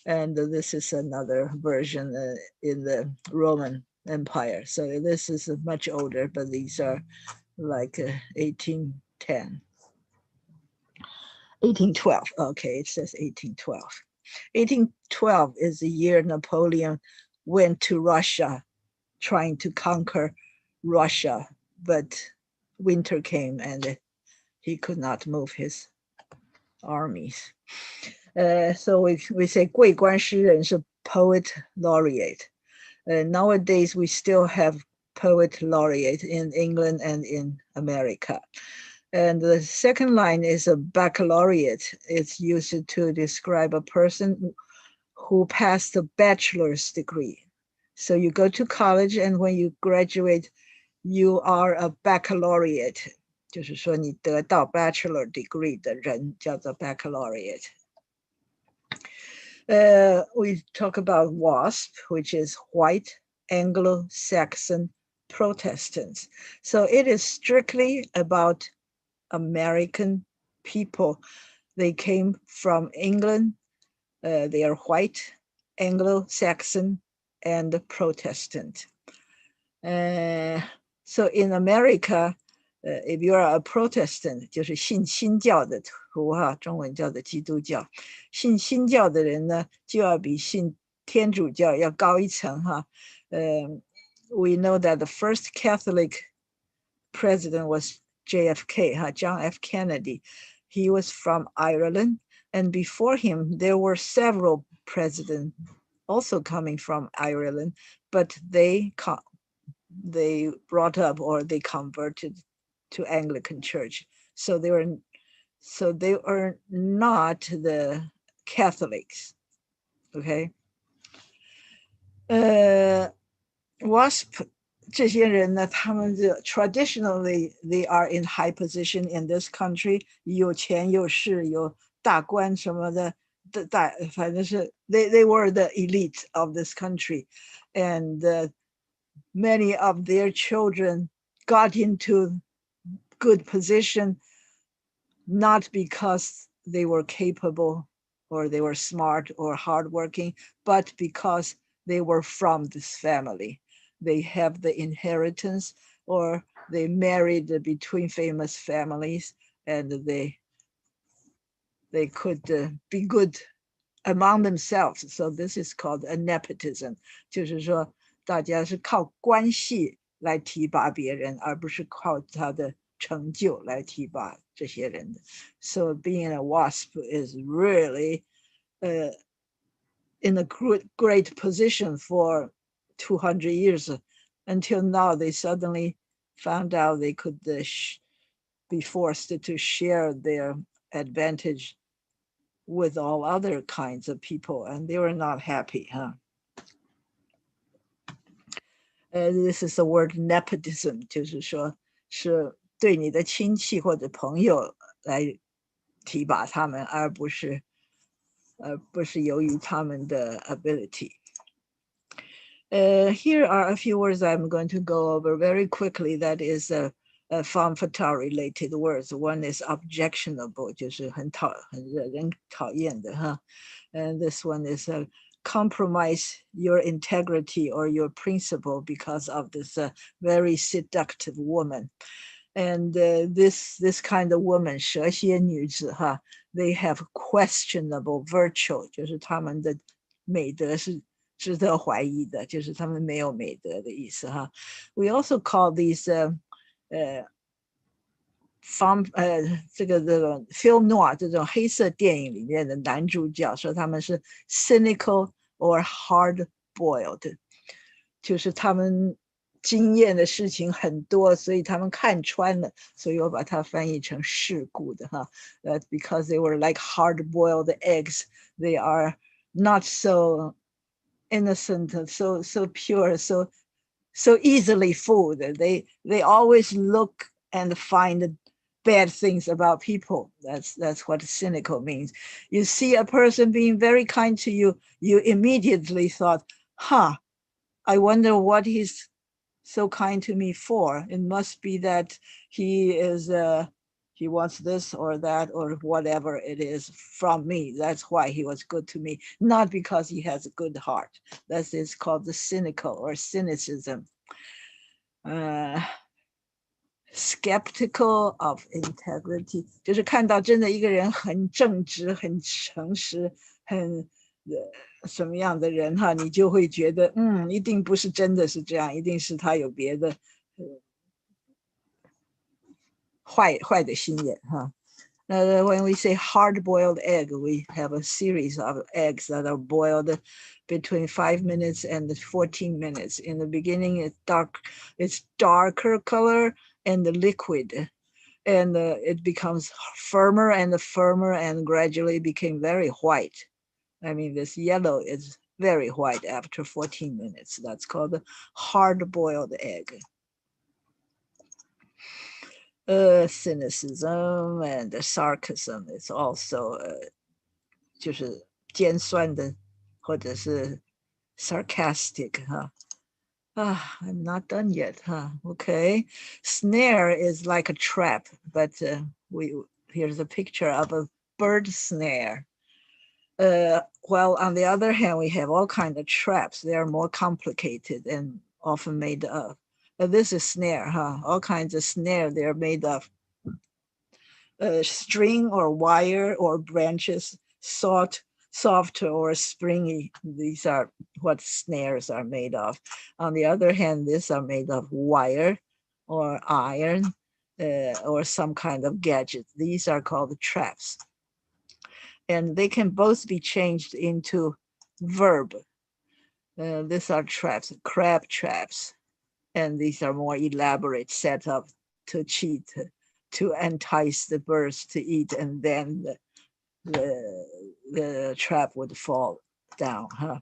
And this is another version in the Roman Empire. So this is much older, but these are like 1810. 1812, okay, it says 1812. 1812 is the year Napoleon went to Russia, trying to conquer Russia, but winter came and he could not move his armies. So we say 桂冠诗人是 poet laureate. Nowadays, we still have poet laureate in England and in America. And the second line is a baccalaureate. It's used to describe a person who passed a bachelor's degree. So you go to college, and when you graduate, you are a baccalaureate. 就是说你得到 bachelor degree 的人叫做 baccalaureate. We talk about WASP, which is White Anglo-Saxon Protestants. So it is strictly about American people. They came from England. They are white, Anglo-Saxon, and Protestant. So in America, if you are a Protestant, 就是信新教的徒哈，中文叫做基督教。信新教的人呢，就要比信天主教要高一层哈。We know that the first Catholic president was JFK, John F. Kennedy. He was from Ireland, and before him, there were several presidents also coming from Ireland, but they brought up or they converted to Anglican Church. So they were not the Catholics, okay? WASP 这些人呢，他们traditionally they are in high position in this country， 有钱有势有大官什么的，反正是 they were the elite of this country, and many of their children got into good position, not because they were capable or they were smart or hardworking, but because they were from this family. They have the inheritance, or they married between famous families, and they could be good among themselves. So this is called a nepotism. 就是说大家是靠关系来提拔别人，而不是靠他的成就来提拔这些人的。So being a WASP is really in a great position for 200 years. Until now, they suddenly found out they could be forced to share their advantage with all other kinds of people, and they were not happy, huh? This is the word nepotism, 就是说是对你的亲戚或者朋友来提拔他们，而不是由于他们的 ability. Here are a few words I'm going to go over very quickly. That is femme fatale related words. One is objectionable, 就是很惹人讨厌的哈。And this one is compromise your integrity or your principle because of this very seductive woman. And this kind of woman, 蛇蝎女子哈, they have questionable virtue, 就是他们的美德是值得怀疑的，就是他们没有美德的意思哈。We also call these这种 film noir 这种黑色电影里面的男主角说他们是 cynical or hard boiled， 就是他们经验的事情很多，所以他们看穿了，所以我把它翻译成世故的哈。Because they were like hard boiled eggs, they are not so innocent, so pure, so easily fooled. They always look and find bad things about people. That's what cynical means. You see a person being very kind to you, you immediately thought, I wonder what he's so kind to me for. It must be that he wants this or that or whatever it is from me. That's why he was good to me, not because he has a good heart. That is called the cynical or cynicism. Skeptical of integrity, 就是看到真的一个人很正直、很诚实、很什么样的人哈，你就会觉得一定不是真的是这样，一定是他有别的坏的心眼哈。When we say hard-boiled egg, we have a series of eggs that are boiled between 5 minutes and 14 minutes. In the beginning, it's darker color and the liquid, and it becomes firmer and gradually became very white. I mean, this yellow is very white after 14 minutes. That's called a hard-boiled egg. Cynicism and sarcasm is also 就是尖酸的或者是 sarcastic 哈。I'm not done yet, huh? Okay. Snare is like a trap, but here's a picture of a bird snare. While on the other hand, we have all kinds of traps. They are more complicated and often made of. This is snare, huh? All kinds of snare. They're made of string or wire or branches, soft or springy. These are what snares are made of. On the other hand, these are made of wire or iron or some kind of gadget. These are called traps. And they can both be changed into verb. These are traps, crab traps. And these are more elaborate, set up to cheat, to entice the birds to eat, and then the trap would fall down. Huh?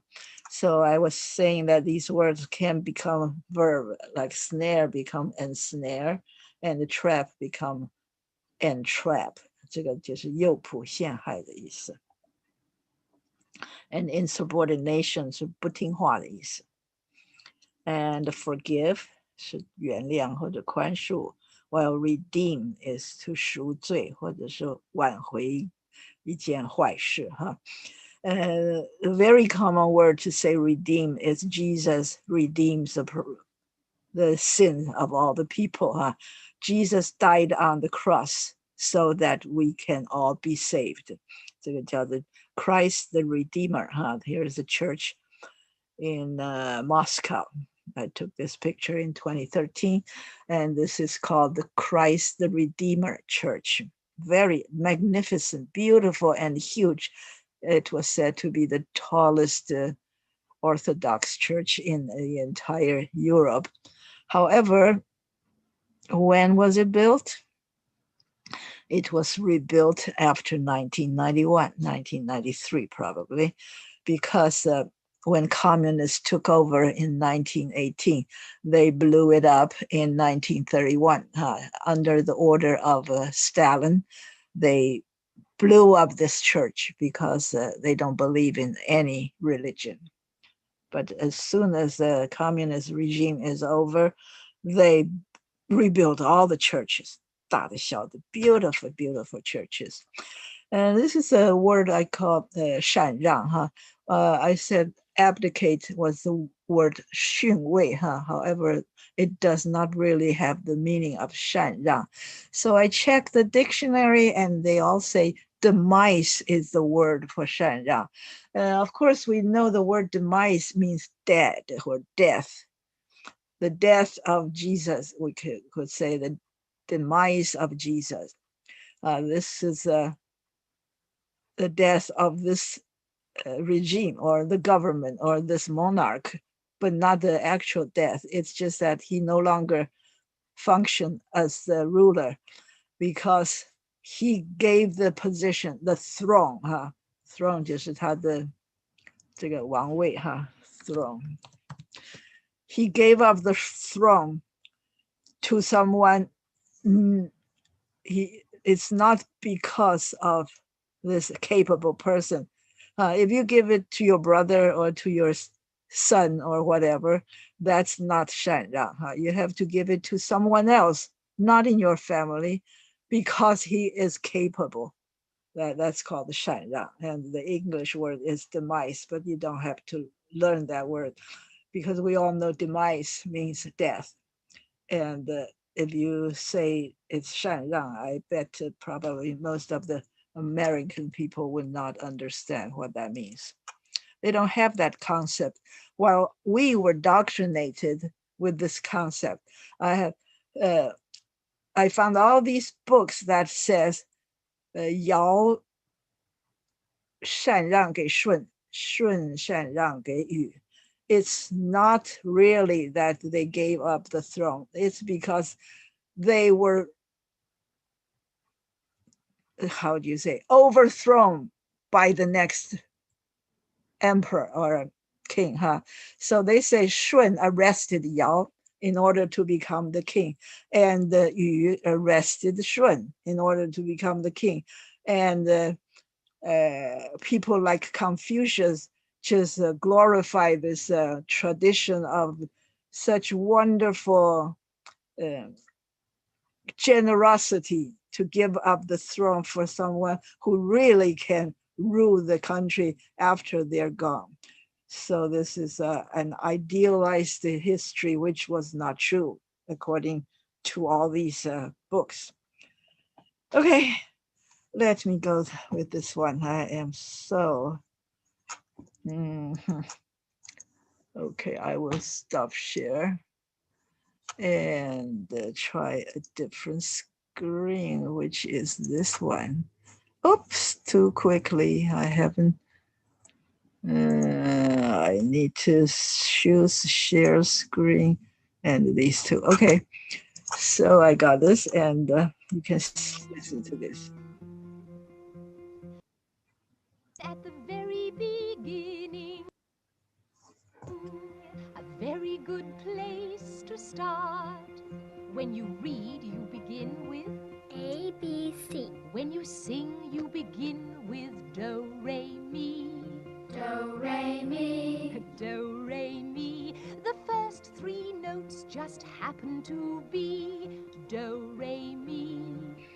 So I was saying that these words can become verb, like snare become ensnare, and the trap become entrap. 这个就是诱捕陷害的意思。And insubordination 是不听话的意思。And forgive 是原谅或者宽恕， while redeem is to 赎罪或者是挽回一件坏事哈。A very common word to say redeem is Jesus redeems the sin of all the people. Jesus died on the cross so that we can all be saved. 这个叫做 Christ the Redeemer. Here's a church in Moscow. I took this picture in 2013, and this is called the Christ the Redeemer Church. Very magnificent, beautiful, and huge. It was said to be the tallest Orthodox church in the entire Europe. However, when was it built? It was rebuilt after 1991, 1993 probably, because when communists took over in 1918, they blew it up in 1931. Under the order of Stalin, they blew up this church because they don't believe in any religion. But as soon as the communist regime is over, they rebuilt all the churches. 大的小的 beautiful, beautiful churches. And this is a word I call 禅让. I said abdicate was the word 逊位. However, it does not really have the meaning of 禅让. So I checked the dictionary and they all say demise is the word for 禅让. Of course, we know the word demise means dead or death. The death of Jesus, we could say the demise of Jesus. This is the death of this regime or the government or this monarch, but not the actual death. It's just that he no longer functioned as the ruler because he gave the position, the throne, throne 就是他的这个王位 throne. He gave up the throne to someone. It's not because of this capable person. If you give it to your brother or to your son or whatever, that's not 禅让. You have to give it to someone else, not in your family, because he is capable. That's called 禅让. And the English word is demise, but you don't have to learn that word because we all know demise means death. And if you say it's 禅让, I bet probably most of the American people would not understand what that means. They don't have that concept. While we were doctrinated with this concept, I found all these books that says 尧禅让给舜，舜禅让给禹. It's not really that they gave up the throne. It's because they were, how do you say, overthrown by the next emperor or king. So they say Shun arrested Yao in order to become the king, and Yu arrested Shun in order to become the king. And people like Confucius just glorify this tradition of such wonderful generosity to give up the throne for someone who really can rule the country after they're gone. So this is an idealized history, which was not true, according to all these books. Okay, let me go with this one. I am so... Okay, I will stop share and try a different screen, which is this one. Oops, too quickly. I haven't. I need to choose share screen and these two. Okay, so I got this, and you can listen to this. At the very beginning, a very good place to start. When you read, you begin with A, B, C. When you sing, you begin with do, re, mi. Do, re, mi. Do, re, mi. The first first three notes just happen to be do, re, mi.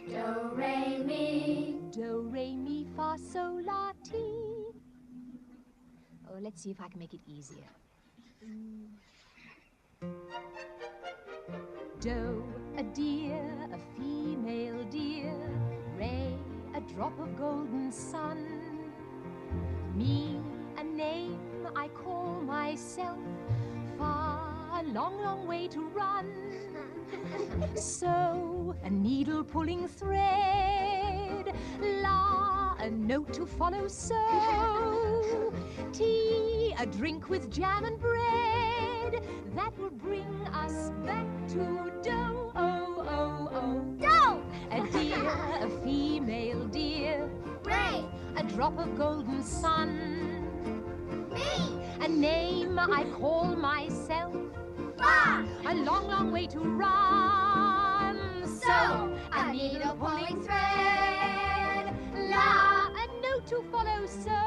Do, re, mi. Do, re, mi, fa, sol, la, ti. Oh, let's see if I can make it easier. Do, a deer, a female deer. Re, a drop of golden sun. Mi, a name I call myself. Fa, a long, long way to run. So, a needle pulling thread. La, a note to follow. So, tea, a drink with jam and bread. That will bring us back to do. Oh, oh, oh. Do. A deer, a female deer. Re. A drop of golden sun. Mi. A name I call myself. Fa. A long, long way to run. So, a needle pulling thread. La, a note to follow. So,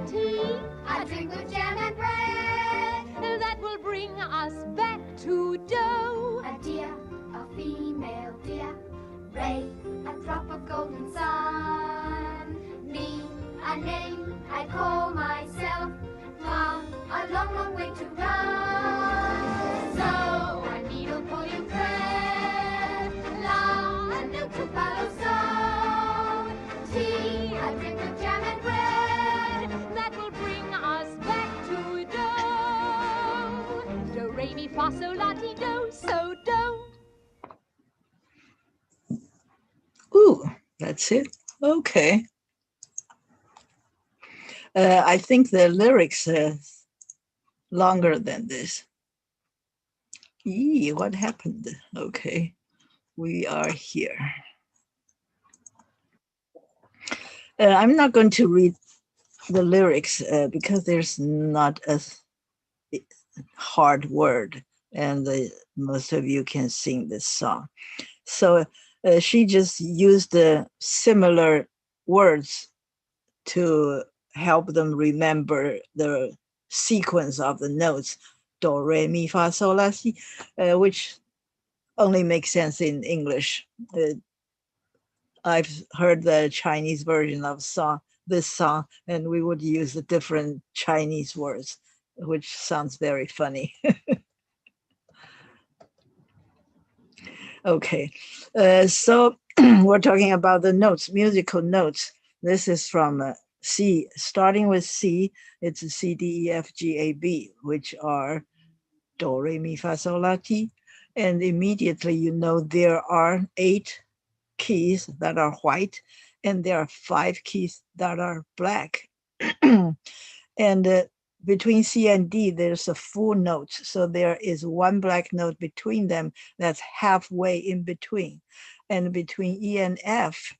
tea, A drink with jam and bread. that will bring us back to do. A deer, a female deer. Ray, a drop of golden sun. Me, a name I call myself. Fa, a long, long way to run. So, a needle pulling thread. La, a note to follow. So, tea, a drink with jam and bread. That will bring us back to do. Do, re, mi, fa, sol, la, ti, do. So, do. Ooh, that's it. Okay. I think the lyrics are longer than this. Eee, what happened? Okay, we are here. I'm not going to read the lyrics because there's not a hard word, and most of you can sing this song. So she just used the similar words to help them remember the sequence of the notes, do, re, mi, fa, sol, la, si, which only makes sense in English. I've heard the Chinese version of this song, and we would use the different Chinese words, which sounds very funny. Okay, so we're talking about the notes, musical notes. This is from C, starting with C, it's C, D, E, F, G, A, B, which are do, re, mi, fa, sol, la, ti. And immediately you know there are 8 keys that are white, and there are 5 keys that are black. And between C and D, there's a full note. So there is one black note between them that's halfway in between. And between E and F,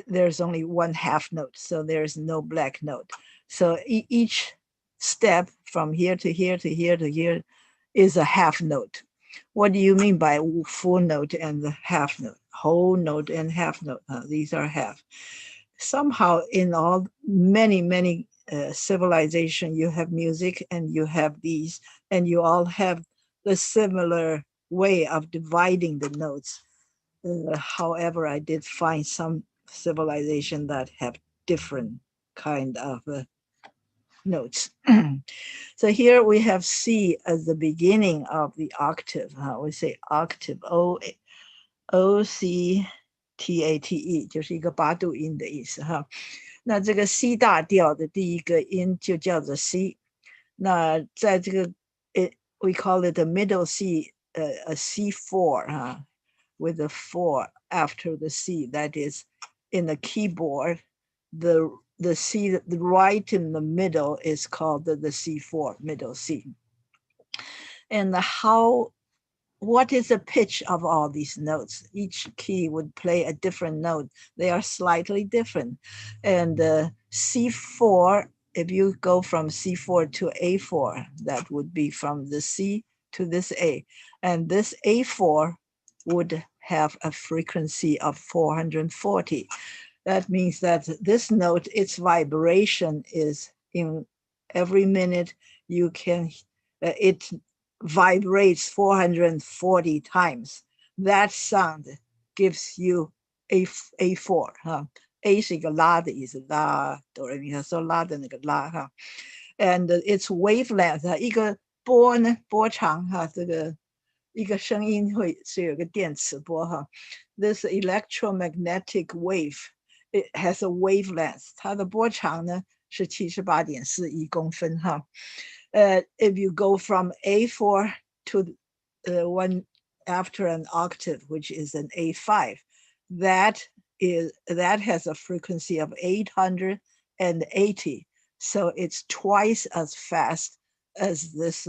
there's only one half note. So there's no black note. So each step from here to here to here to here is a half note. What do you mean by full note and the half note? Whole note and half note. These are half. Somehow in all many civilization, you have music and you have these, and you all have the similar way of dividing the notes. However, I did find some civilization that have different kind of notes. So here we have C as the beginning of the octave. We say octave, O-C-T-A-T-E, 就是一个八度音的意思哈。那这个 C 大调的第一个音就叫做 C。那在这个we call it the middle C, a C4 with a 4 after the C. That is in the keyboard, the C right in the middle is called the C4, middle C. And what is the pitch of all these notes? Each key would play a different note. They are slightly different. And C4, if you go from C4 to A4, that would be from the C to this A. And this A4 would have a frequency of 440. That means that this note, its vibration is in every minute you can it vibrates 440 times. That sound gives you A4 哈。A 是一个拉的意思，拉哆来咪发嗦拉的那个拉哈。And its wavelength 一个波呢，波长哈，这个一个声音会是有个电磁波哈。This electromagnetic wave, it has a wavelength. 它的波长呢是78.41公分哈。If you go from A4 to one after an octave, which is an A5, that has a frequency of 880. So it's twice as fast as this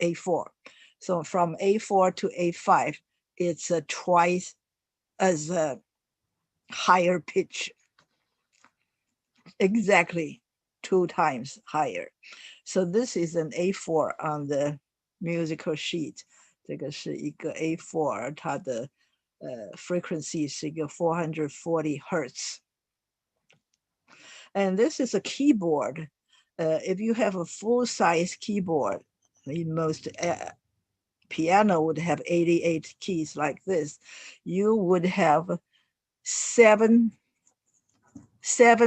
A4. So from A4 to A5, it's twice as higher pitch, exactly 2 times higher. So this is an A4 on the musical sheet. 这个是一个 A4， 它的frequency 是一个440 hertz. And this is a keyboard. If you have a full-size keyboard, in most piano would have 88 keys like this. You would have seven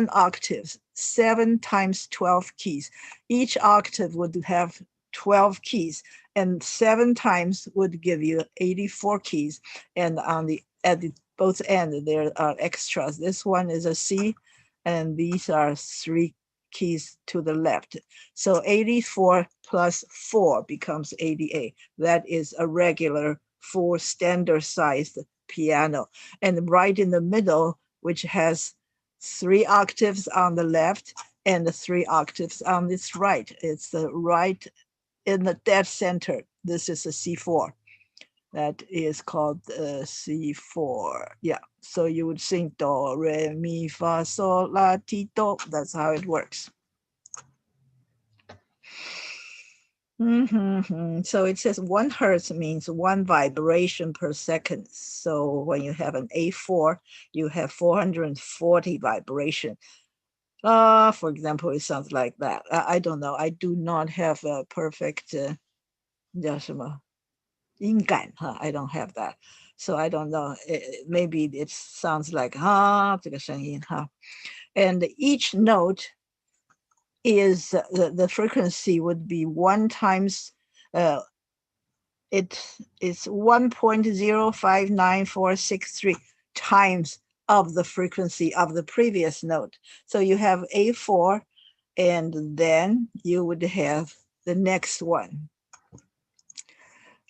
octaves, 7 times 12 keys. Each octave would have 12 keys, and 7 times would give you 84 keys. And at both ends there are extras. This one is a C, and these are 3 keys to the left. So 84 plus 4 becomes 88. That is a regular full standard sized piano. And right in the middle, which has 3 octaves on the left and 3 octaves on this right. It's the right in the dead center. This is a C4. That is called C4. Yeah. So you would sing do, re, mi, fa, sol, la, ti, do. That's how it works. So it says 1 hertz means 1 vibration per second. So when you have an A4, you have 440 vibration. For example, it sounds like that. I don't know. I do not have a perfect 叫什么音感 I don't have that. So I don't know. Maybe it sounds like 这个声音 And each note is the frequency would be 1 times it's 1.059463 times of the frequency of the previous note. So you have A4, and then you would have the next one.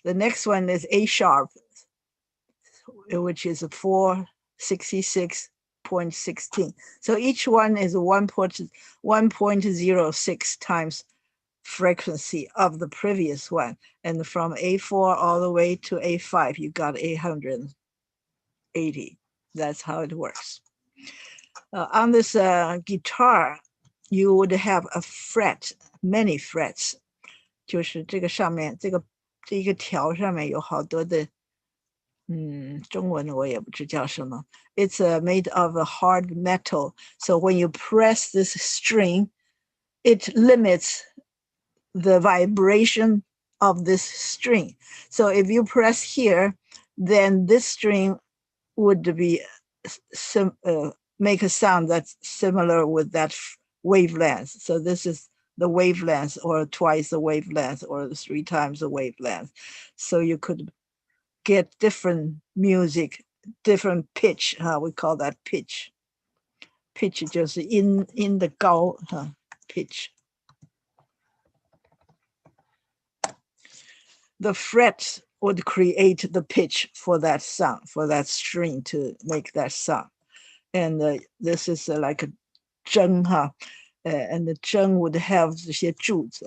The next one is A sharp, which is 466.16. So each one is 1.06 times frequency of the previous one. And from A4 all the way to A5, you got 880. That's how it works. On this guitar, you would have a fret, many frets. 就是这个上面这个条上面有好多的中文我也不知叫什么. It's made of a hard metal. So when you press this string, it limits the vibration of this string. So if you press here, then this string would be make a sound that's similar with that wavelength. So this is the wavelength, or twice the wavelength, or 3 times the wavelength. So you could get different music, different pitch. We call that pitch. Pitch 就是音的高 pitch. The frets would create the pitch for that sound, for that string to make that sound. And this is like a 筝 and the 筝 would have 这些柱子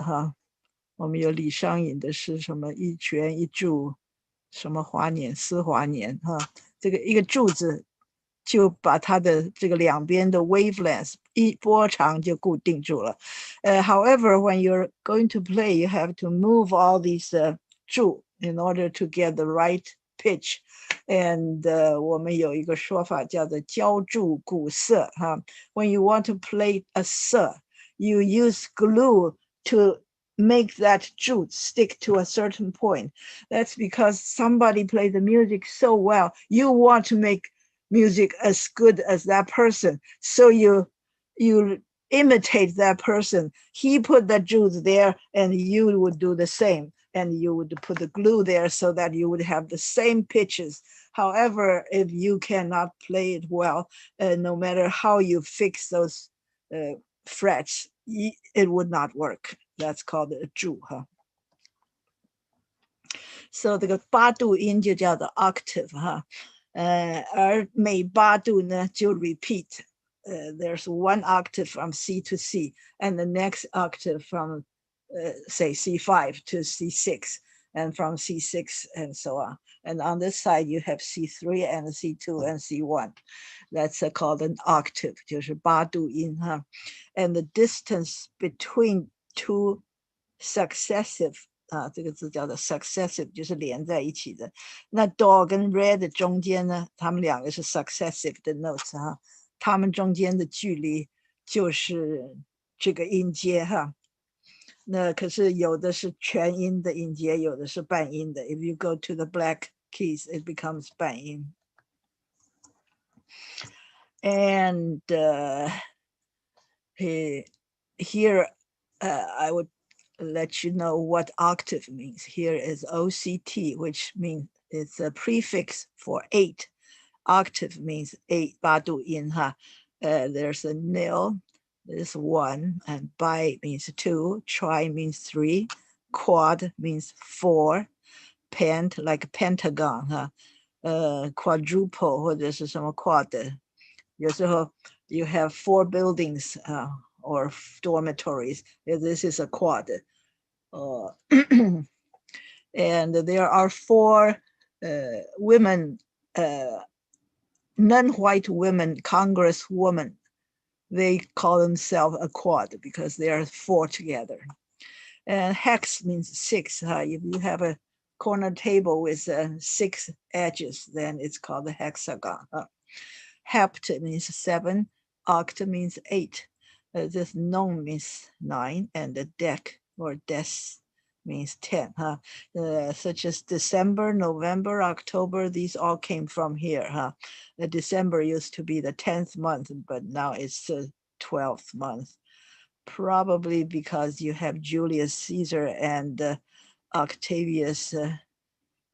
我们有李商隐的是什么一拳一柱什么华年丝华年这个一个柱子就把它的这个两边的 wavelength 波长就固定住了。However, when you're going to play, you have to move all these 柱 in order to get the right pitch. And 我们有一个说法叫做浇筑鼓瑟When you want to play a 瑟 you use glue to make that jute stick to a certain point. That's because somebody played the music so well. You want to make music as good as that person. So you imitate that person. He put the jute there and you would do the same. And you would put the glue there so that you would have the same pitches. However, if you cannot play it well, no matter how you fix those frets, it would not work. That's called a 柱 哈。So 这个8度音就叫做 octave 哈，而每8度呢就 repeat. There's one octave from C to C, and the next octave from say C5 to C6, and from C6 and so on. And on this side you have C3 and C2 and C1. That's called an octave, 就是8度音哈。And the distance between two successive 这个字叫做 successive， 就是连在一起的。那 do 跟 re 的中间呢，它们两个是 successive 的 notes 哈，它们中间的距离就是这个音阶哈。那可是有的是全音的音阶，有的是半音的。If you go to the black keys, it becomes 半音。And here I would let you know what octave means. Here is OCT, which means it's a prefix for 8. Octave means 8, 8度音哈。There's a nil, there's 1, and bi means 2, tri means 3, quad means 4, pent like pentagon 哈。quadruple 或者是什么 quad， 有时候 you have 4 buildings or dormitories. This is a quad. And there are 4 women, non-white women, congresswomen. They call themselves a quad because they are 4 together. And hex means 6. If you have a corner table with 6 edges, then it's called a hexagon. Hept means 7. Oct means 8. This non means 9, and the dec or des means 10. Such as December, November, October, these all came from here. December used to be the 10th month, but now it's the 12th month. Probably because you have Julius Caesar and Octavius,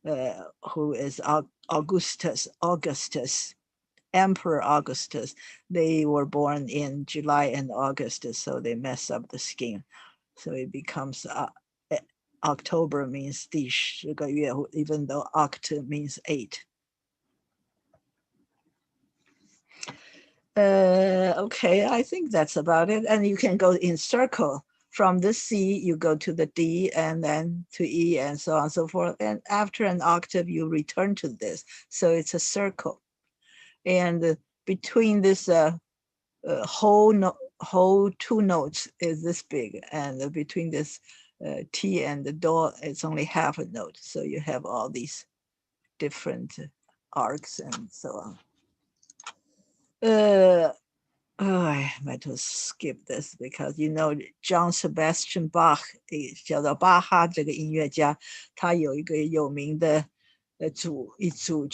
who is Augustus. Emperor Augustus. They were born in July and August, so they mess up the scheme. So it becomes October means 第10个月, even though oct means 8. Okay, I think that's about it. And you can go in circle. From the C, you go to the D and then to E and so on and so forth. And after an octave, you return to this. So it's a circle. And between this whole 2 notes is this big, and between this T and the do, it's only half a note. So you have all these different arcs and so on. I might as well skip this because you know John Sebastian Bach 叫做巴哈这个音乐家，他有一个有名的一组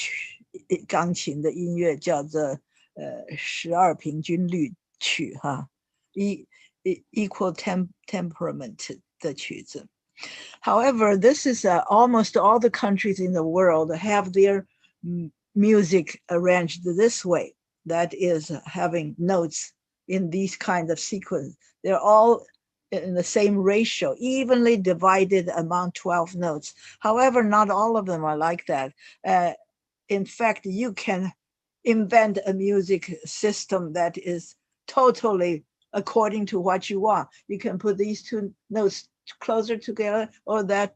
钢琴的音乐叫做12平均律曲哈，equal temperament 的曲子。However, this is almost all the countries in the world have their music arranged this way. That is having notes in these kinds of sequence. They're all in the same ratio, evenly divided among 12 notes. However, not all of them are like that. In fact, you can invent a music system that is totally according to what you want. You can put these 2 notes closer together or that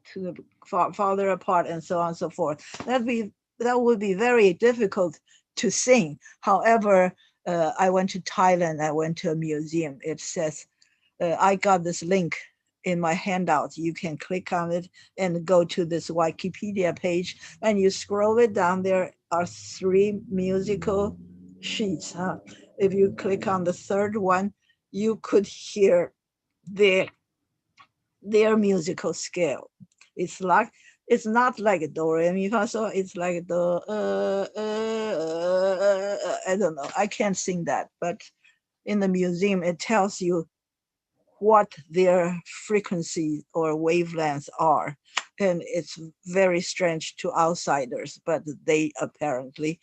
farther apart and so on and so forth. That would be very difficult to sing. However, I went to Thailand, I went to a museum. It says, I got this link in my handout. You can click on it and go to this Wikipedia page and you scroll it down. There are 3 musical sheets. If you click on the 3rd one, you could hear the their musical scale. It's not like do re mi fa so. It's like the I don't know. I can't sing that, but in the museum it tells you what their frequency or wavelengths are, and it's very strange to outsiders, but they apparently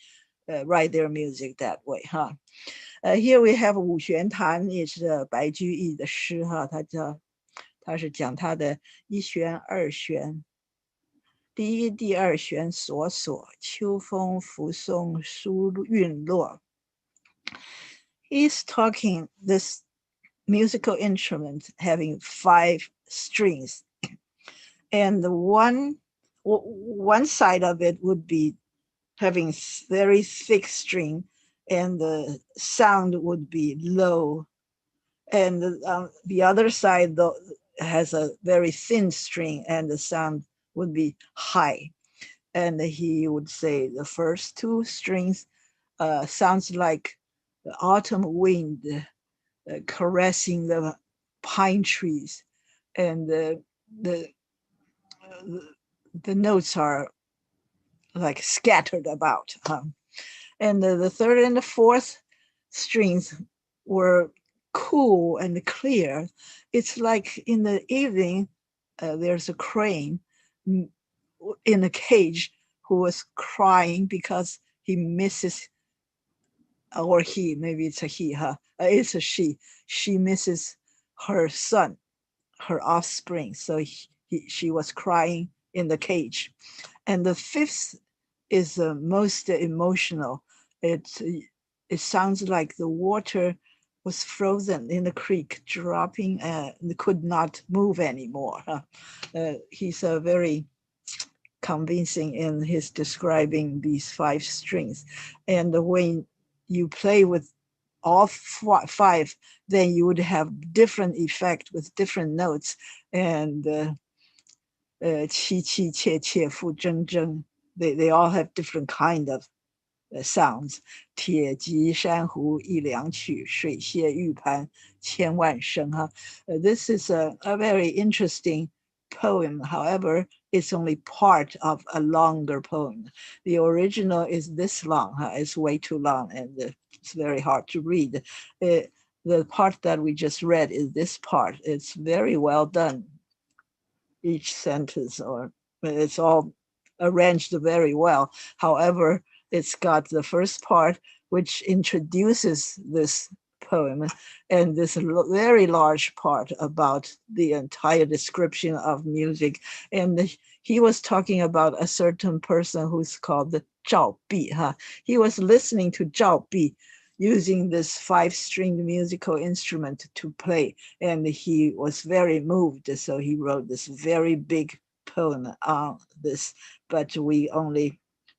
write their music that way, huh? Here we have 五弦弹，也是白居易的诗哈，他是讲他的一弦二弦，第一、第二弦索索，秋风扶松疏韵落。He's talking this musical instrument having 5 strings, and one side of it would be having very thick string, and the sound would be low, and the other side though has a very thin string and the sound would be high. And he would say the first 2 strings sounds like the autumn wind caressing the pine trees, and the notes are like scattered about. And the 3rd and the 4th strings were cool and clear. It's like in the evening, there's a crane in a cage who was crying because he misses, or he, maybe it's a he, huh? It's a she misses her son, her offspring. So she was crying in the cage. And the 5th is most emotional. It sounds like the water was frozen in the creek, dropping and could not move anymore. He's very convincing in his describing these 5 strings. And when you play with all 5, then you would have different effect with different notes. And qi qi qie qie fu zheng zheng, they all have different kind of sounds. 铁骑珊瑚一两曲，水榭玉盘千万声. This is a very interesting poem. However, it's only part of a longer poem. The original is this long. It's way too long and it's very hard to read. The part that we just read is this part. It's very well done. Each sentence, or it's all arranged very well. However, it's got the first part which introduces this poem, and this very large part about the entire description of music. And he was talking about a certain person who's called the Zhao Bi. He was listening to Zhao Bi using this 5-string musical instrument to play, and he was very moved, so he wrote this very big poem on this, but we only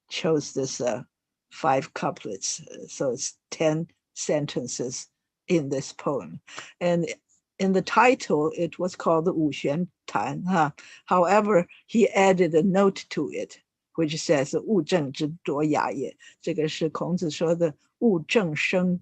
chose this 5 couplets, so it's 10 sentences in this poem. And in the title, it was called the 五弦弹. However, he added a note to it, which says 恶郑之夺雅也. 这个是孔子说的恶郑生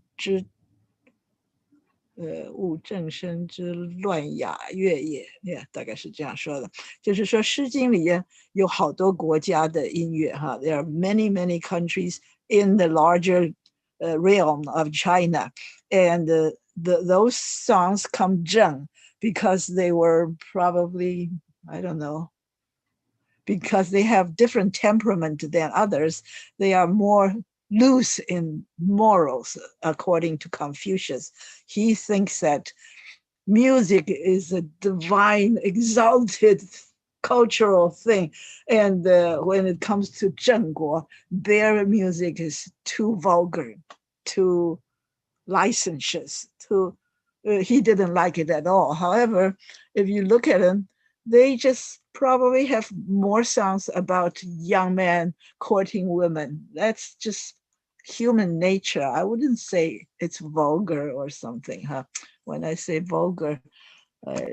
之乱雅乐也，大概是这样说的。就是说《诗经》里有好多国家的音乐哈。There are many, many countries in the larger realm of China, and those songs come zheng because they were probably, I don't know, because they have different temperament than others. They are more loose in morals, according to Confucius. He thinks that music is a divine, exalted cultural thing. And when it comes to Zhengguo, their music is too vulgar, too licentious, he didn't like it at all. However, if you look at them, they just probably have more songs about young men courting women. That's just human nature. I wouldn't say it's vulgar or something. When I say vulgar,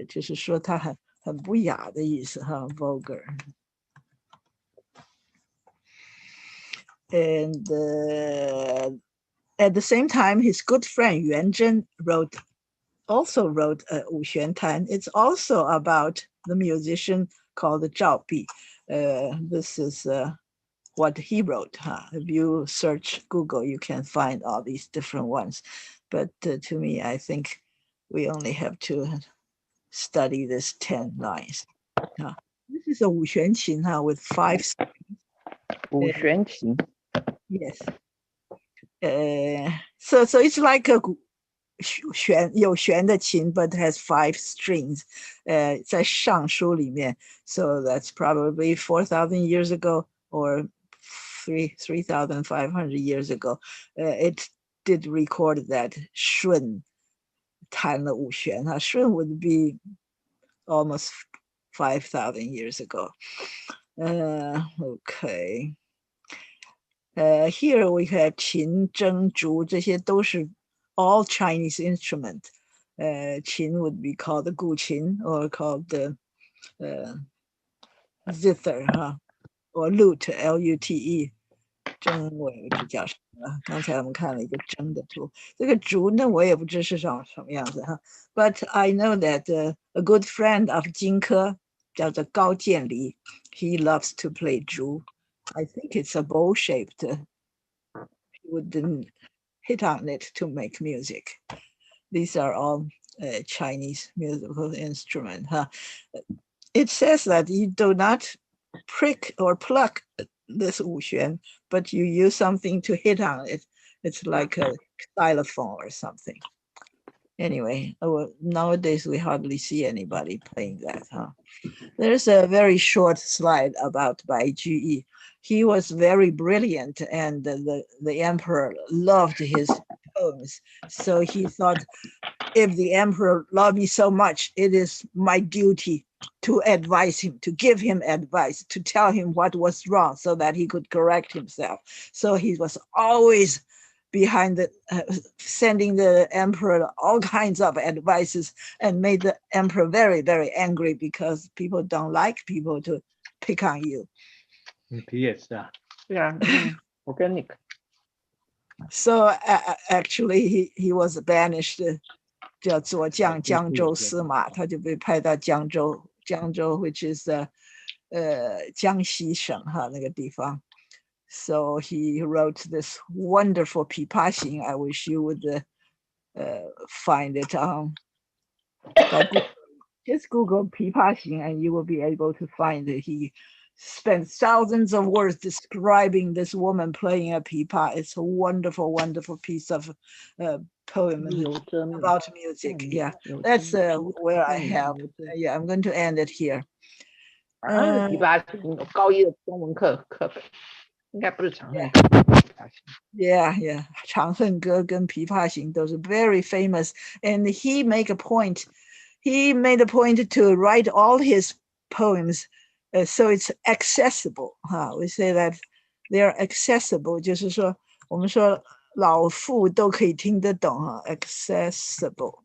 就是说它很不雅的意思, vulgar. And at the same time, his good friend Yuan Zhen wrote also wrote 五弦弹. It's also about the musician called Zhao Bi. This is what he wrote. If you search Google, you can find all these different ones. But to me, I think we only have to study this 10 lines. This is a 五弦琴 with 5 strings. 五弦琴 Yes. So it's like a 有弦的琴 but has 5 strings. 在尚书里面. So that's probably 4,000 years ago or 3,500 years ago. It did record that 舜弹了五弦. 舜 would be almost 5,000 years ago. Okay. Here we have 琴、筝、竹, 这些都是 all Chinese instrument. 琴 would be called the 古琴 or called the zither, or lute, L-U-T-E. 筝我也不知叫什么，刚才我们看了一个筝的图。这个竹呢，我也不知是什么样子哈。But I know that a good friend of 荆轲叫做高渐离, he loves to play 竹. I think it's a bowl shaped. He wouldn't hit on it to make music. These are all Chinese musical instruments. It says that you do not prick or pluck this 五弦, but you use something to hit on it. It's like a xylophone or something. Anyway, nowadays we hardly see anybody playing that. There's a very short slide about Bai Juyi. He was very brilliant, and the emperor loved his poems. So he thought, if the emperor loved me so much, it is my duty to advise him, to give him advice, to tell him what was wrong so that he could correct himself. So he was always behind the sending the emperor all kinds of advices, and made the emperor very, very angry because people don't like people to pick on you. 皮也是啊，对啊，organic. So actually he was banished, 叫左将江州司马, 他就被派到江州 which is 江西省那个地方. So he wrote this wonderful 琵琶行. I wish you would find it on. Just Google 琵琶行 and you will be able to find it. He spent thousands of words describing this woman playing a pipa. It's a wonderful, wonderful piece of poem about music. Yeah, that's where I have. Yeah, I'm going to end it here. 琵琶行高一的中文课本应该不是长恨。Yeah. 长恨歌跟琵琶行 those are very famous, and he made a point to write all his poems so it's accessible. We say that they're accessible, 就是说我们说老妇都可以听得懂 accessible.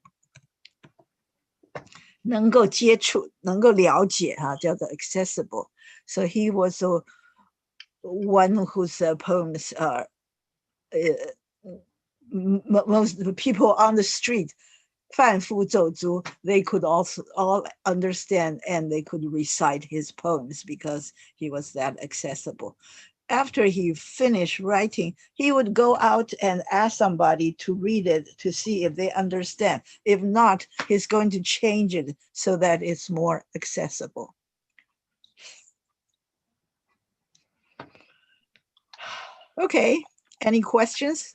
能够接触，能够了解叫做 accessible. So he was one whose poems are most people on the street, 贩夫走卒, they could also all understand, and they could recite his poems because he was that accessible. After he finished writing, he would go out and ask somebody to read it to see if they understand. If not, he's going to change it so that it's more accessible. Okay, any questions?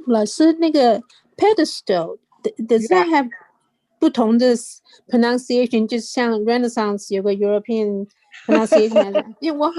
老师那个 pedestal does that have 不同的 pronunciation 就像 Renaissance 有个 European pronunciation 因为我好像